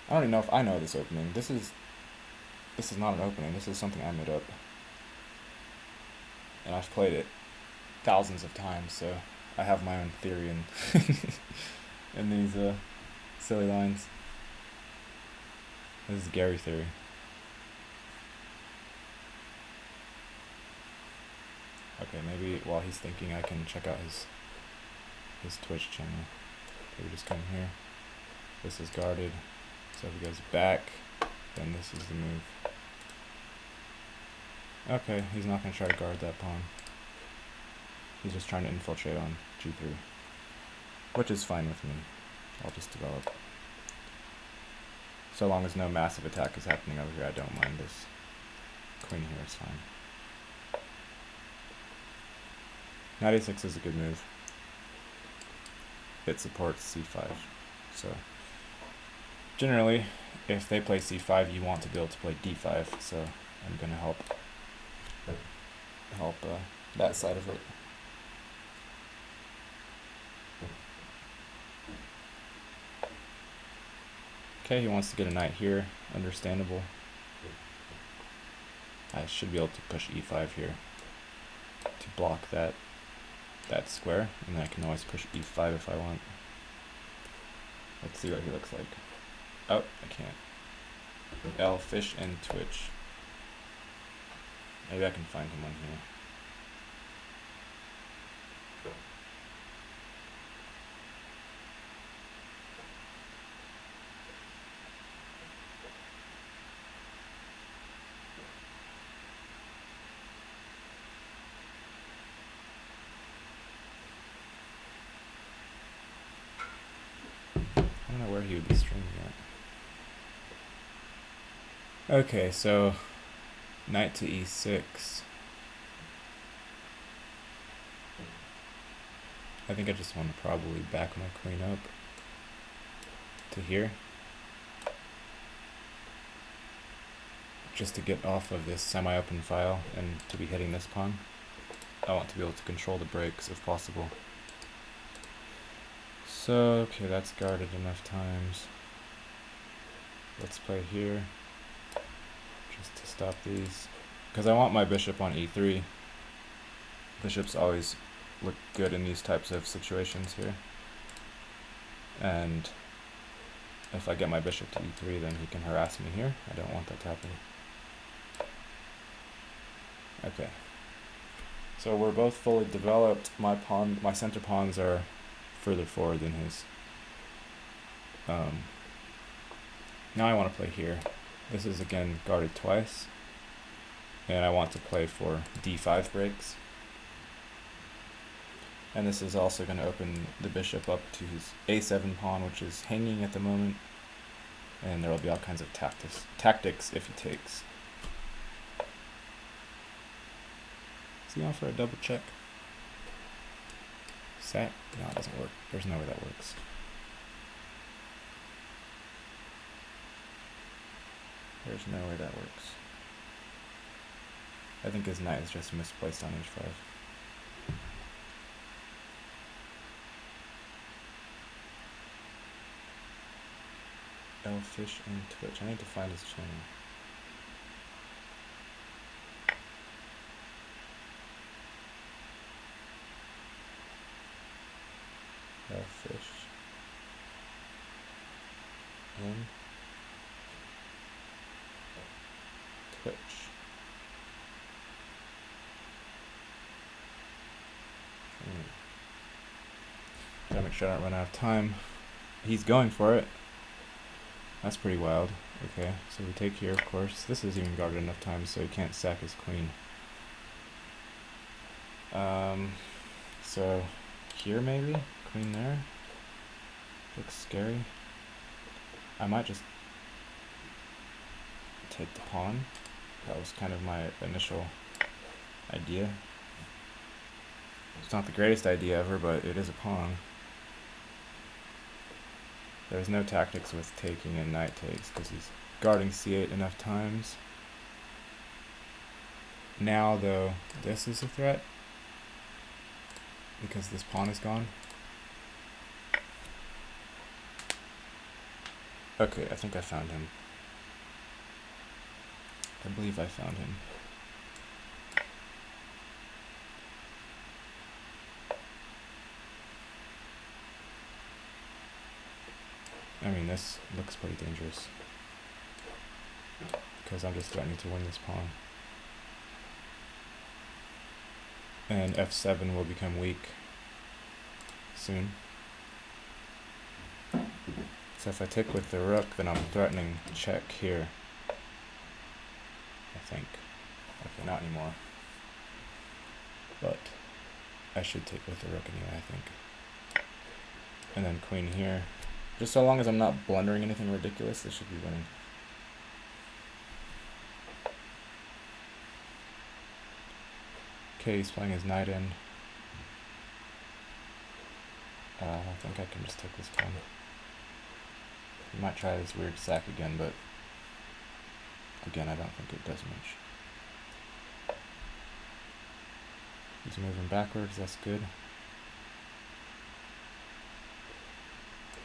Speaker 1: I don't even know if I know this opening. This is not an opening, this is something I made up. And I've played it thousands of times, so I have my own theory in these silly lines. This is Gary theory. Okay, maybe while he's thinking I can check out his Twitch channel. Okay, we just come here. This is guarded. So if he goes back, then this is the move. Okay, he's not going to try to guard that pawn. He's just trying to infiltrate on g3. Which is fine with me. I'll just develop. So long as no massive attack is happening over here, I don't mind this. Queen here is fine. Knight a6 is a good move. It supports c5. So generally, if they play c5, you want to be able to play d5. So I'm going to help that side of it. Okay, he wants to get a knight here. Understandable. I should be able to push e5 here to block that square, and then I can always push e5 if I want. Let's see what he looks like. Oh, I can't. L, fish, and Twitch. Maybe I can find him on here. I don't know where he would be streaming at. Okay, so knight to e6. I think I just want to probably back my queen up to here. Just to get off of this semi-open file and to be hitting this pawn. I want to be able to control the breaks if possible. So, okay, that's guarded enough times. Let's play here, just to stop these. Because I want my bishop on e3. Bishops always look good in these types of situations here. And if I get my bishop to e3, then he can harass me here. I don't want that to happen. Okay. So we're both fully developed. My center pawns are further forward than his. Now I want to play here. This is again guarded twice. And I want to play for d5 breaks. And this is also going to open the bishop up to his a7 pawn, which is hanging at the moment. And there will be all kinds of tactics if he takes. Is he on for a double check? Sat? No, it doesn't work. There's no way that works. There's no way that works. I think his knight is just misplaced on h5. L, fish, and Twitch. I need to find his channel. L, fish, and Twitch. Gotta make sure I don't run out of time. He's going for it. That's pretty wild. Okay, so we take here, of course. This is even guarded enough times so he can't sack his queen. So here maybe? Queen there? Looks scary. I might just take the pawn. That was kind of my initial idea. It's not the greatest idea ever, but it is a pawn. There's no tactics with taking and knight takes because he's guarding c8 enough times. Now, though, this is a threat because this pawn is gone. Okay, I think I found him. I believe I found him. I mean, this looks pretty dangerous because I'm just threatening to win this pawn. And f7 will become weak soon. So if I take with the rook, then I'm threatening check here. I think. Okay, not anymore. But I should take with the rook anyway, I think. And then queen here. Just so long as I'm not blundering anything ridiculous, this should be winning. Okay, he's playing his knight in. I think I can just take this pawn. He might try this weird sack again, but again, I don't think it does much. He's moving backwards, that's good.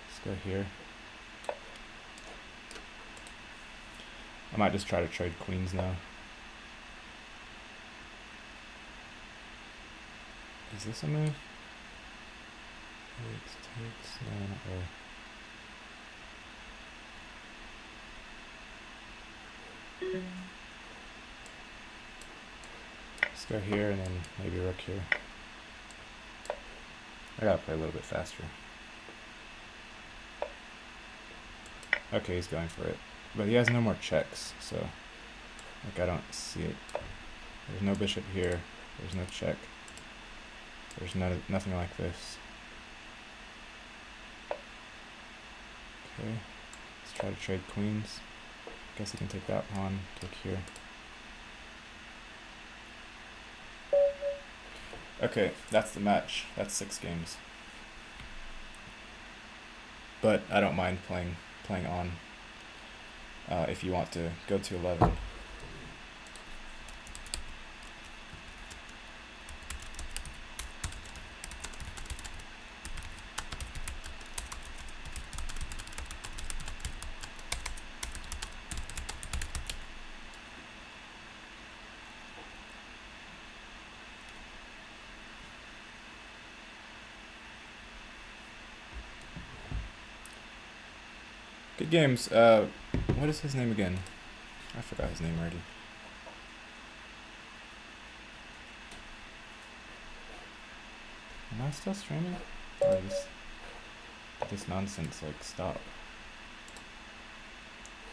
Speaker 1: Let's go here. I might just try to trade queens now. Is this a move? Takes, no, not really. Let's go here and then maybe rook here. I gotta play a little bit faster. Okay, he's going for it. But he has no more checks, so like I don't see it. There's no bishop here. There's no check. There's nothing like this. Okay, let's try to trade queens. Guess he can take that pawn, take here. Okay, that's the match. That's 6 games. But I don't mind playing on if you want to go to 11. Good games. What is his name again? I forgot his name already. Am I still streaming? Or is this nonsense like stop?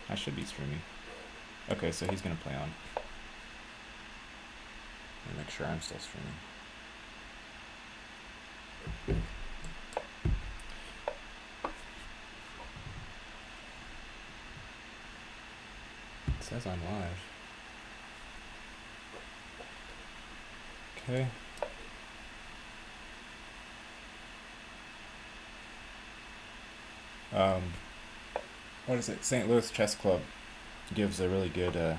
Speaker 1: I should be streaming. Okay, so he's gonna play on. Let me make sure I'm still streaming. It says I'm live. Okay. What is it? St. Louis Chess Club gives a really good,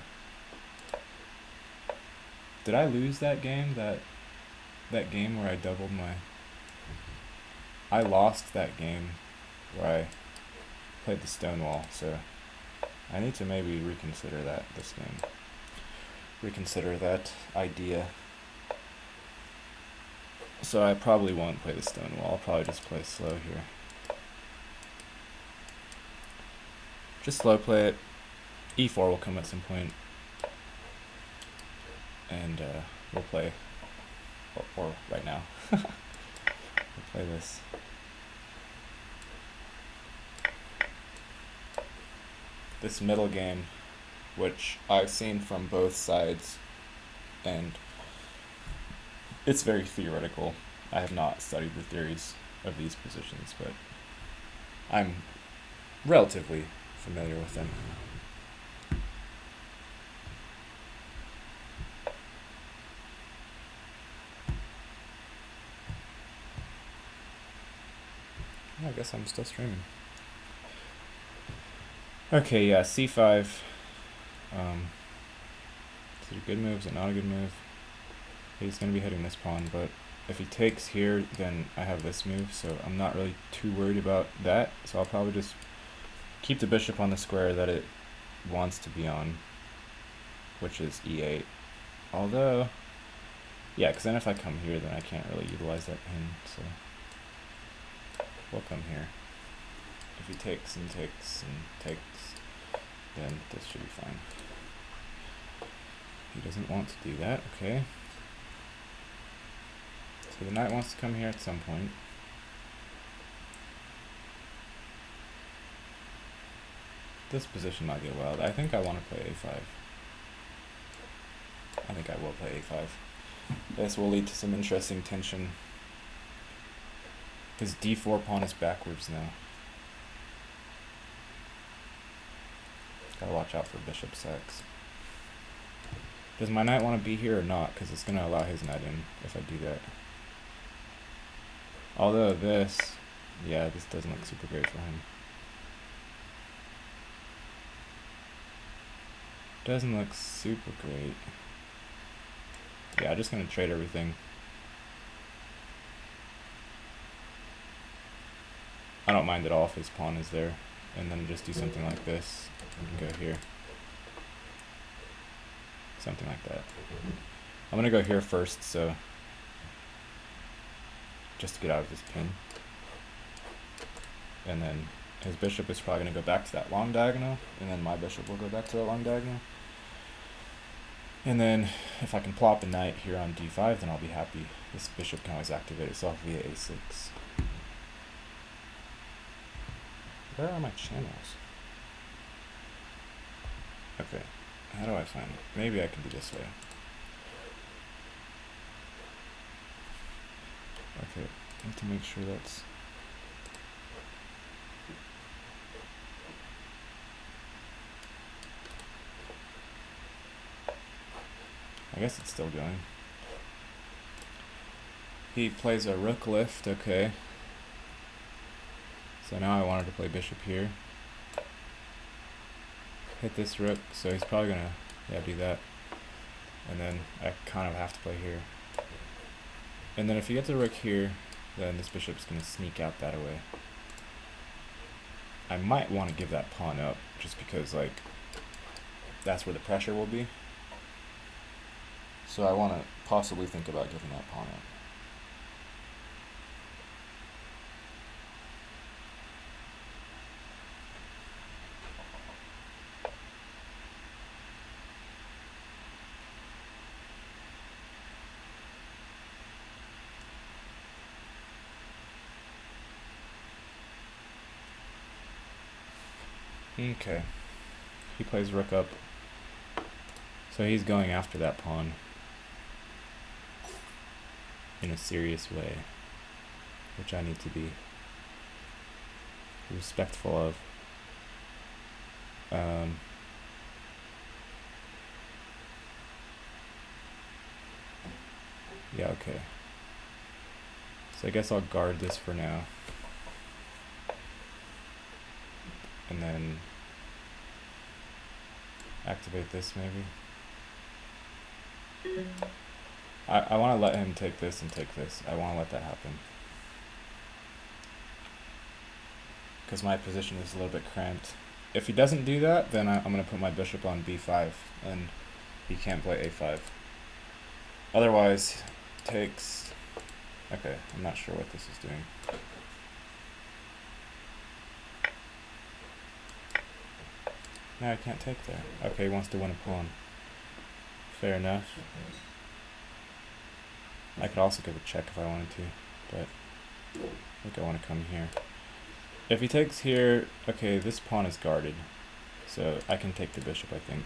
Speaker 1: did I lose that game? That game where I doubled my... I lost that game where I played the Stonewall, so I need to maybe reconsider this game. Reconsider that idea. So I probably won't play the Stonewall, I'll probably just play slow here. Just slow play it. E4 will come at some point. And we'll play, or right now. We'll play this. This middle game, which I've seen from both sides, and it's very theoretical. I have not studied the theories of these positions, but I'm relatively familiar with them. I guess I'm still streaming. Okay, yeah, c5. Is it a good move? Is it not a good move? He's going to be hitting this pawn, but if he takes here, then I have this move, so I'm not really too worried about that. So I'll probably just keep the bishop on the square that it wants to be on, which is e8. Although, yeah, because then if I come here, then I can't really utilize that pin, so we'll come here. If he takes and takes and takes, then this should be fine. He doesn't want to do that, okay. So the knight wants to come here at some point. This position might get wild. I think I want to play a5. I think I will play a5. This will lead to some interesting tension. His d4 pawn is backwards now. Gotta watch out for bishop sacks. Does my knight want to be here or not? Because it's going to allow his knight in if I do that. Although this, yeah, this doesn't look super great for him. Doesn't look super great. Yeah, I'm just going to trade everything. I don't mind at all if his pawn is there. And then just do something like this. And go here. Something like that. I'm going to go here first, so just to get out of this pin. And then his bishop is probably going to go back to that long diagonal, and then my bishop will go back to that long diagonal. And then if I can plop a knight here on d5, then I'll be happy. This bishop can always activate itself via a6. Where are my channels? Okay, how do I find it? Maybe I can do this way. Okay, I need to make sure that's... I guess it's still going. He plays a rook lift, okay. So now I wanted to play bishop here. Hit this rook, so he's probably gonna, yeah, do that. And then I kind of have to play here. And then if he gets a rook here, then this bishop's gonna sneak out that way. I might want to give that pawn up, just because, like, that's where the pressure will be. So I want to possibly think about giving that pawn up. Okay, he plays rook up, so he's going after that pawn in a serious way, which I need to be respectful of. Yeah, okay. So I guess I'll guard this for now. And then activate this maybe. I want to let him take this and take this. I want to let that happen. Because my position is a little bit cramped. If he doesn't do that, then I'm going to put my bishop on b5 and he can't play a5. Otherwise, takes... Okay, I'm not sure what this is doing. No, I can't take there. Okay, he wants to win a pawn. Fair enough. I could also give a check if I wanted to, but I think I want to come here. If he takes here, okay, this pawn is guarded, so I can take the bishop, I think.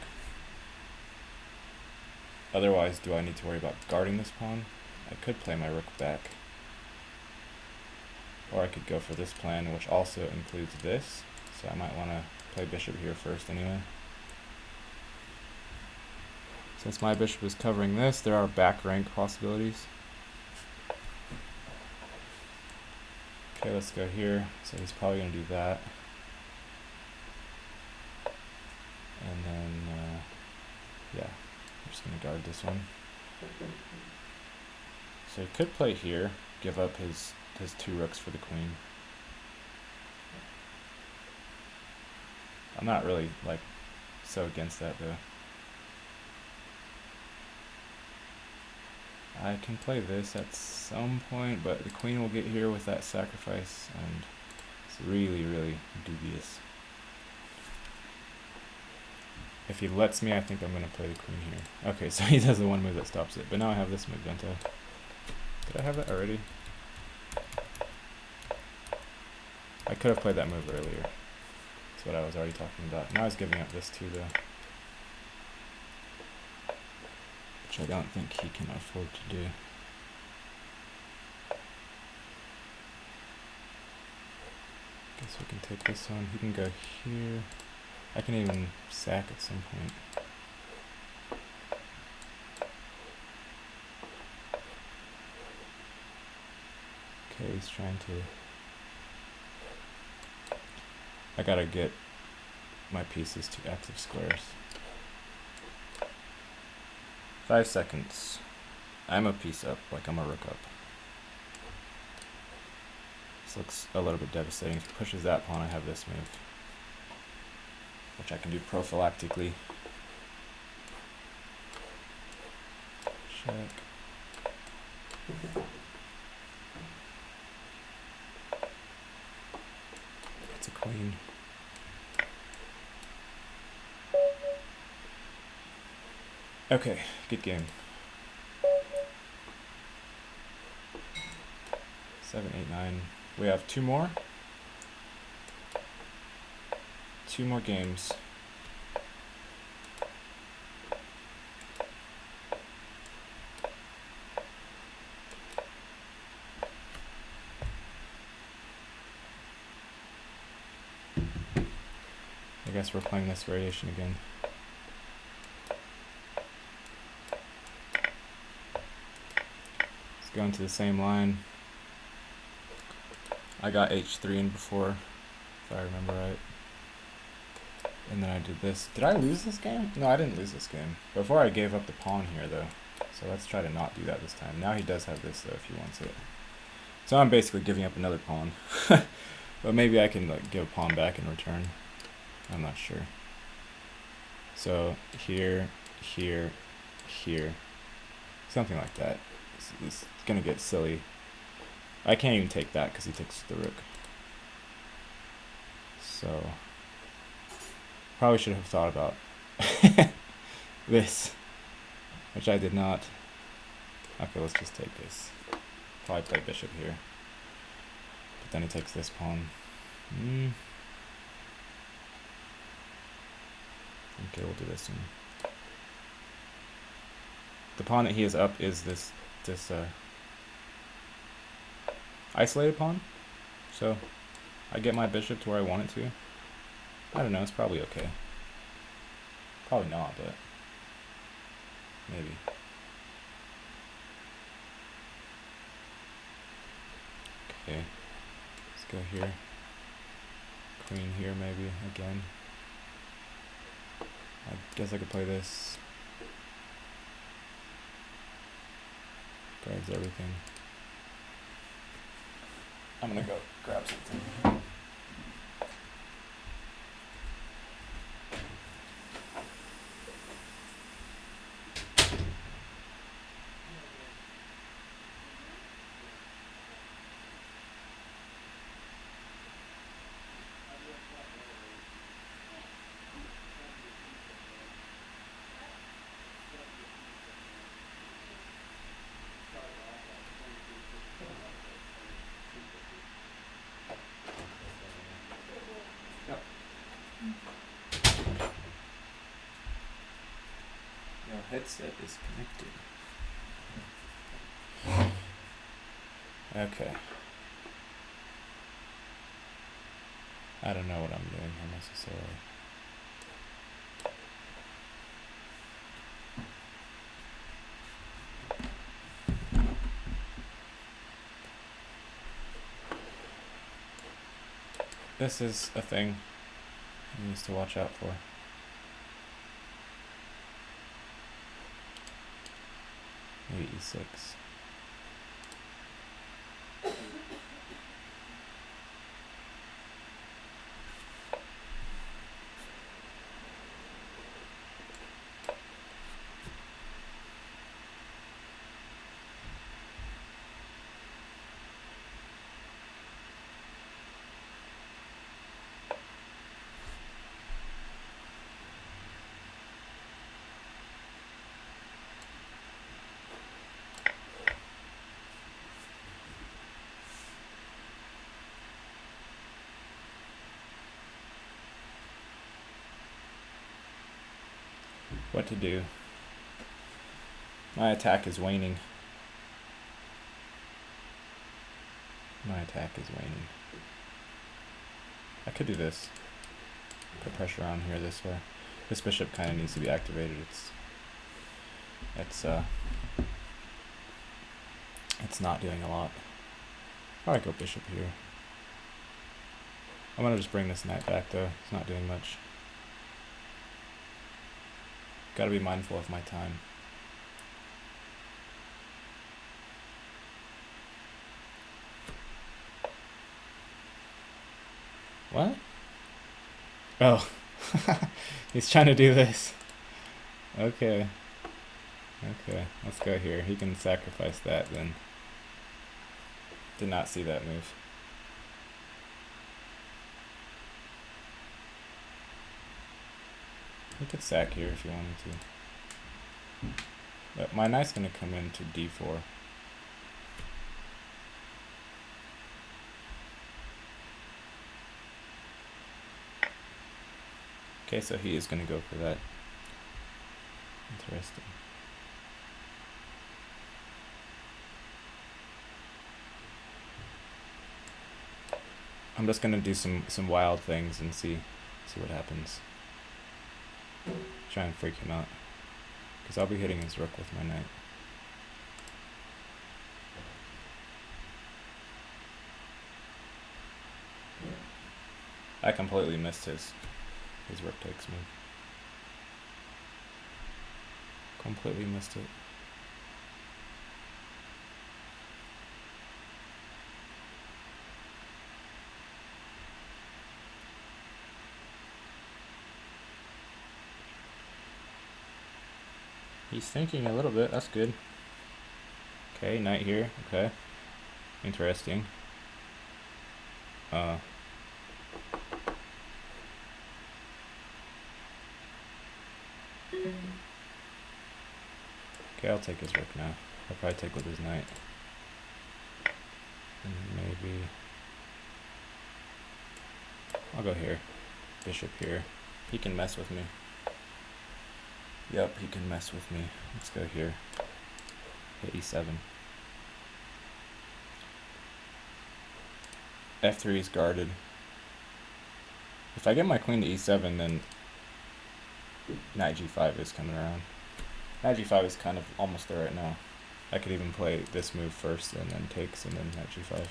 Speaker 1: Otherwise, do I need to worry about guarding this pawn? I could play my rook back. Or I could go for this plan, which also includes this, so I might want to play bishop here first anyway. Since my bishop is covering this, there are back rank possibilities. Okay, let's go here. So he's probably going to do that. And then, yeah. I'm just gonna guard this one. So he could play here, give up his 2 rooks for the queen. I'm not really like so against that though. I can play this at some point, but the queen will get here with that sacrifice, and it's really, really dubious. If he lets me, I think I'm going to play the queen here. Okay, so he does the one move that stops it, but now I have this move, don't I? Did I have that already? I could have played that move earlier. That's what I was already talking about. Now he's giving up this too, though. Which I don't think he can afford to do. Guess we can take this one. He can go here. I can even sack at some point. Okay, he's trying to... I gotta get my pieces to active squares. 5 seconds. I'm a piece up, like I'm a rook up. This looks a little bit devastating. If he pushes that pawn, I have this move, which I can do prophylactically. Check. It's a queen. Okay, good game. 7, 8, 9. We have 2 more. 2 more games. I guess we're playing this variation again. Let's go into the same line. I got h3 in before, if I remember right. And then I did this. Did I lose this game? No, I didn't lose this game. Before I gave up the pawn here, though. So let's try to not do that this time. Now he does have this, though, if he wants it. So I'm basically giving up another pawn. But maybe I can like give a pawn back in return. I'm not sure. So here, here, here. Something like that. It's going to get silly. I can't even take that because he takes the rook. So probably should have thought about this, which I did not. Okay, let's just take this. Probably play bishop here. But then he takes this pawn. Okay, we'll do this one. The pawn that he is up is this isolated pawn. So I get my bishop to where I want it to. I don't know, it's probably okay. Probably not, but maybe. Okay, let's go here. Queen here maybe, again. I guess I could play this. Grabs everything. I'm gonna go grab something. Your headset is connected. Okay. I don't know what I'm doing here necessarily. This is a thing he needs to watch out for. Maybe e6. What to do? My attack is waning. My attack is waning. I could do this. Put pressure on here this way. This bishop kind of needs to be activated. It's not doing a lot. Probably go bishop here. I'm gonna just bring this knight back though. It's not doing much. Gotta be mindful of my time. What? Oh, he's trying to do this. Okay. Okay, let's go here. He can sacrifice that then. Did not see that move. He could sack here if he wanted to. But my knight's gonna come into d4. Okay, so he is gonna go for that. Interesting. I'm just gonna do some wild things and see what happens. Try and freak him out, because I'll be hitting his rook with my knight. I completely missed his rook takes move. Completely missed it. He's thinking a little bit, that's good. Okay, knight here, okay. Interesting. Okay, I'll take his rook now. I'll probably take with his knight. And maybe I'll go here. Bishop here. He can mess with me. Yep, he can mess with me. Let's go here. Hit e7. f3 is guarded. If I get my queen to e7, then knight g5 is coming around. Knight g5 is kind of almost there right now. I could even play this move first and then takes and then knight g5.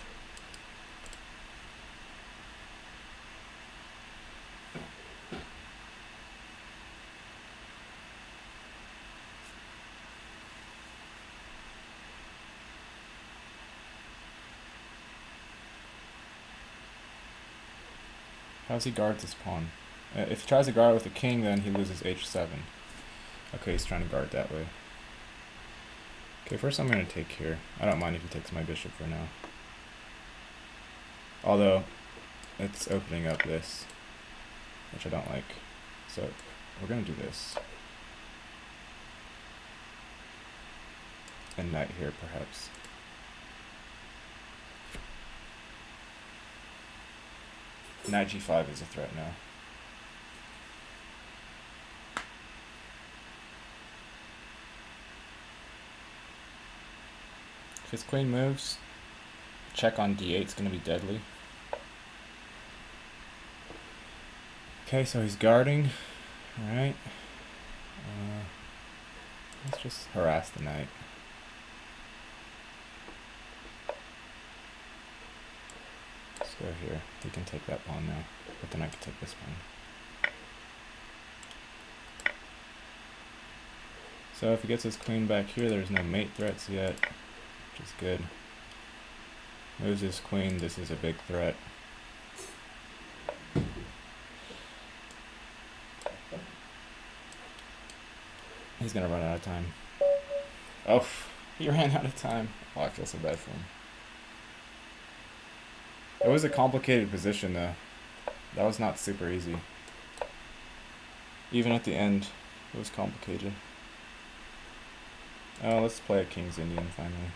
Speaker 1: How does he guard this pawn? If he tries to guard with the king, then he loses h7. Okay, he's trying to guard that way. Okay, first I'm going to take here. I don't mind if he takes my bishop for now. Although, it's opening up this, which I don't like. So, we're going to do this. And knight here, perhaps. Knight g5 is a threat now. If his queen moves, check on d8 is going to be deadly. Okay, so he's guarding. Alright. Let's just harass the knight. Let's go here. He can take that pawn now, but then I can take this pawn. So if he gets his queen back here, there's no mate threats yet, which is good. Moves his queen, this is a big threat. He's gonna run out of time. Oh, he ran out of time. Oh, I feel so bad for him. It was a complicated position though. That was not super easy. Even at the end, it was complicated. Oh, let's play a King's Indian finally.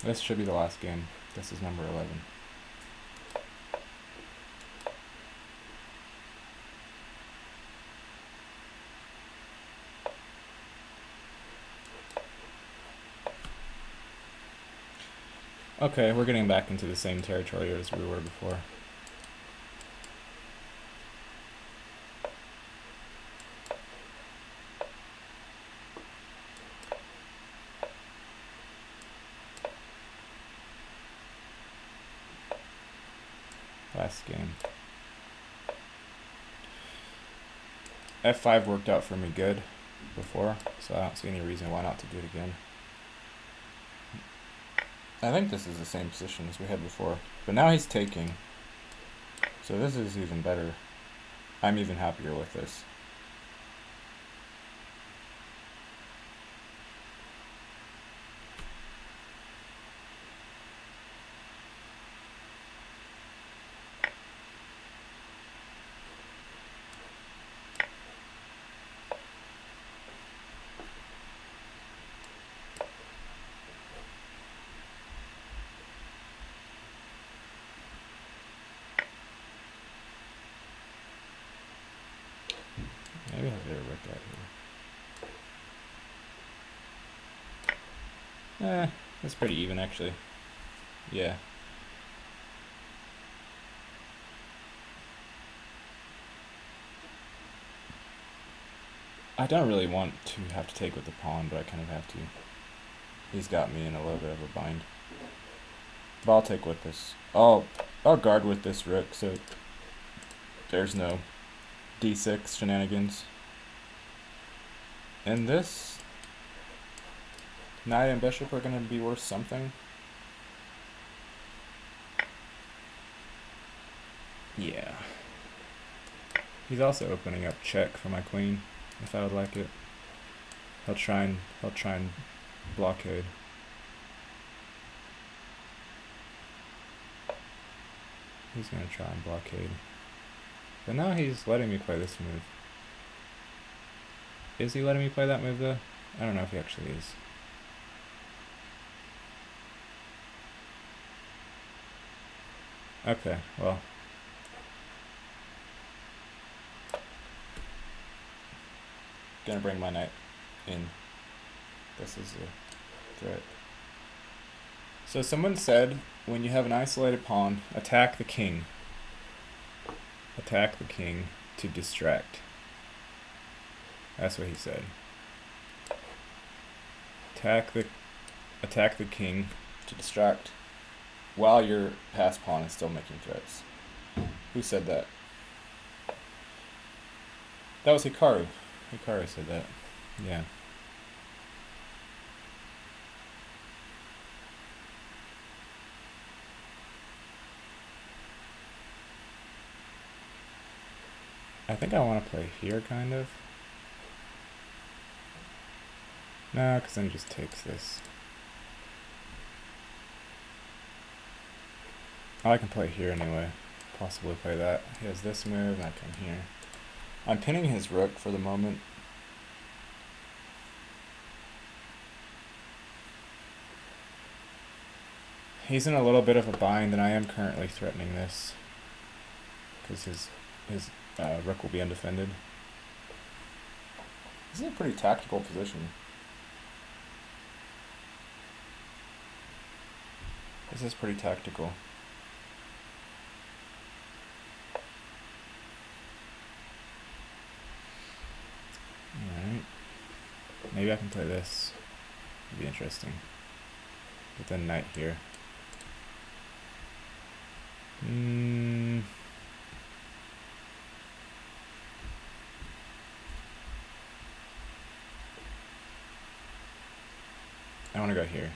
Speaker 1: This should be the last game. This is number 11. Okay, we're getting back into the same territory as we were before. Last game. F5 worked out for me good before, so I don't see any reason why not to do it again. I think this is the same position as we had before, but now he's taking, so this is even better. I'm even happier with this. Maybe I'll get a rook out here. That's pretty even actually. Yeah. I don't really want to have to take with the pawn, but I kind of have to. He's got me in a little bit of a bind. But I'll take with this. I'll guard with this rook, so there's no d6 shenanigans. And this knight and bishop are going to be worth something. Yeah. He's also opening up check for my queen, if I would like it. He'll try and blockade. He's gonna try and blockade. But now he's letting me play this move. Is he letting me play that move though? I don't know if he actually is. Okay, well. Gonna bring my knight in. This is a threat. So someone said, when you have an isolated pawn, attack the king. Attack the king to distract. That's what he said. Attack the king to distract while your passed pawn is still making threats. Who said that? That was Hikaru. Hikaru said that. Yeah. I think I want to play here, kind of. No, because then he just takes this. Oh, I can play here anyway. Possibly play that. He has this move, and I come here. I'm pinning his rook for the moment. He's in a little bit of a bind, and I am currently threatening this. Because his rook will be undefended. This is a pretty tactical position. This is pretty tactical. Alright. Maybe I can play this. It'd be interesting. But then knight here. I want to go here.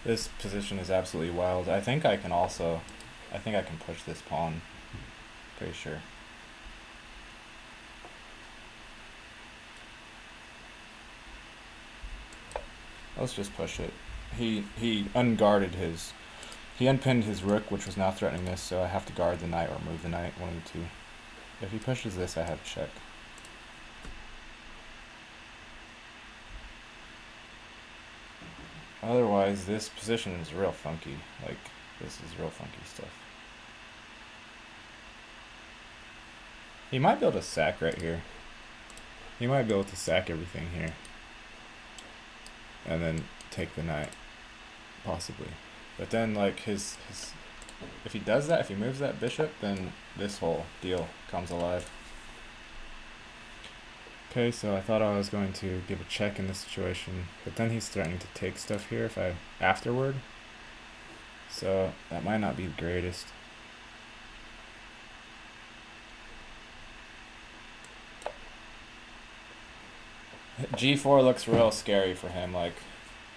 Speaker 1: This position is absolutely wild. I think I can push this pawn. Pretty sure. Let's just push it. He unpinned his rook, which was now threatening this, so I have to guard the knight or move the knight, one of the two. If he pushes this, I have check. Otherwise, this position is real funky. Like, this is real funky stuff. He might be able to sack right here. He might be able to sack everything here. And then take the knight. Possibly. But then, like, if he does that, if he moves that bishop, then this whole deal comes alive. Okay, so I thought I was going to give a check in this situation, but then he's threatening to take stuff here afterward. So that might not be the greatest. G4 looks real scary for him. Like,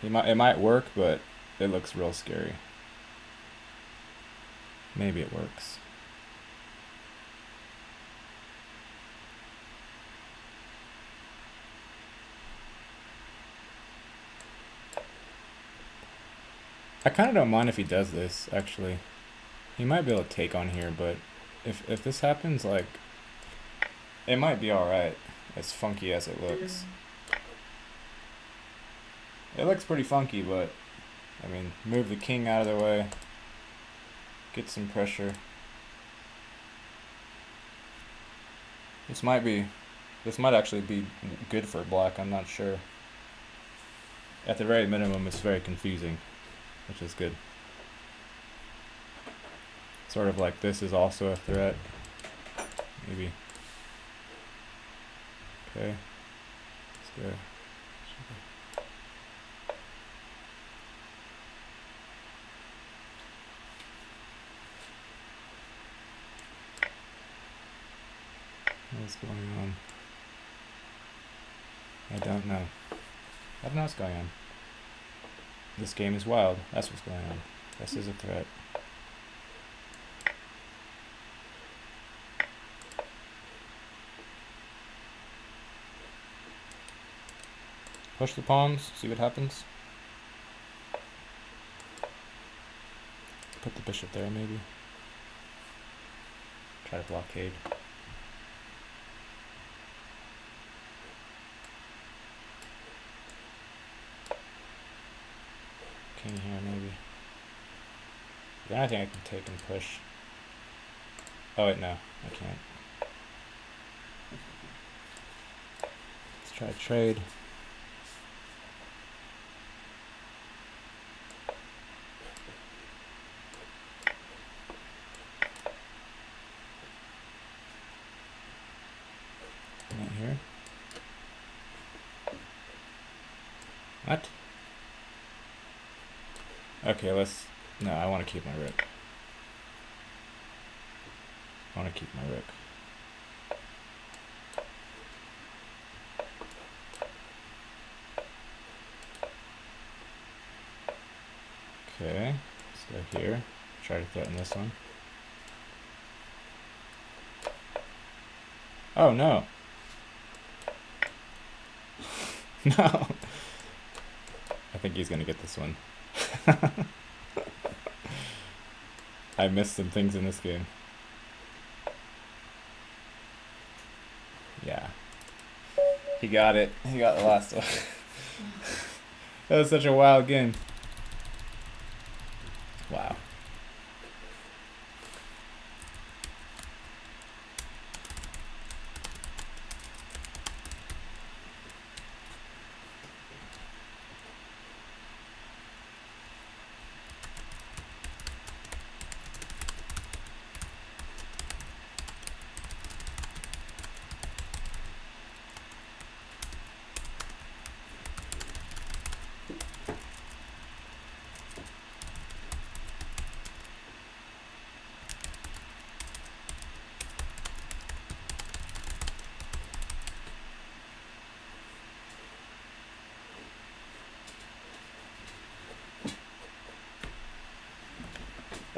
Speaker 1: it might work, but it looks real scary. Maybe it works. I kind of don't mind if he does this, actually. He might be able to take on here, but if this happens, like, it might be alright, as funky as it looks. It looks pretty funky, but, I mean, move the king out of the way. Get some pressure. This might actually be good for black, I'm not sure. At the very minimum, it's very confusing, which is good. Sort of like this is also a threat. Maybe. Okay. Let's go. What's going on? I don't know. I don't know what's going on. This game is wild. That's what's going on. This is a threat. Push the pawns, see what happens. Put the bishop there, maybe. Try to blockade. King here, maybe. Then I think I can take and push. Oh wait, no, I can't. Let's try to trade. Not here. What? Okay, no, I want to keep my rook. I want to keep my rook. Okay, let's go here. Try to threaten this one. Oh no. No. I think he's gonna get this one. I missed some things in this game. Yeah. He got it. He got the last one. That was such a wild game. Wow.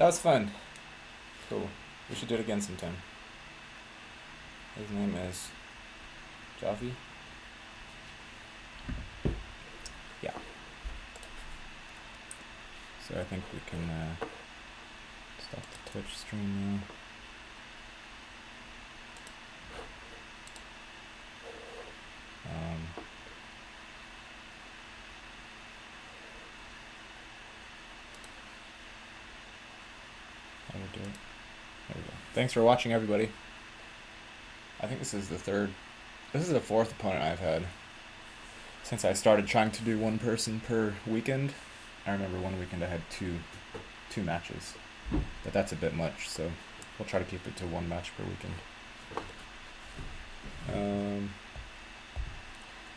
Speaker 1: That was fun. Cool. We should do it again sometime. His name is Javi. Yeah. So I think we can stop the Twitch stream now. How do we do it? There we go. Thanks for watching, everybody. I think this is the fourth opponent I've had since I started trying to do one person per weekend. I remember one weekend I had two matches, but that's a bit much, so we'll try to keep it to one match per weekend.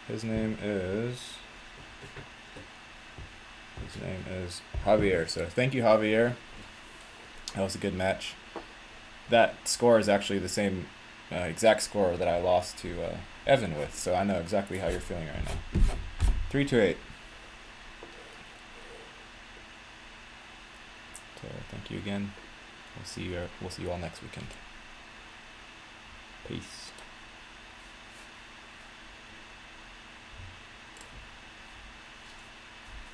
Speaker 1: His name is Javier. So thank you, Javier. That was a good match. That score is actually the same exact score that I lost to Evan with, so I know exactly how you're feeling right now. 3-8. So thank you again. We'll see you all next weekend. Peace.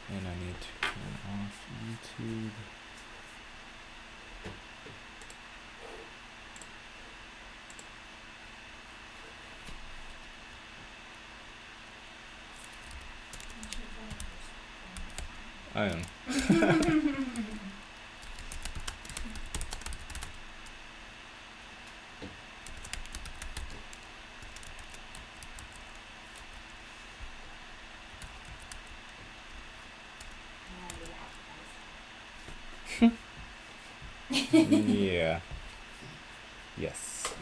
Speaker 1: And I need to turn off YouTube. I am. Yeah. Yes.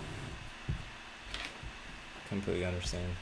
Speaker 1: Completely understand.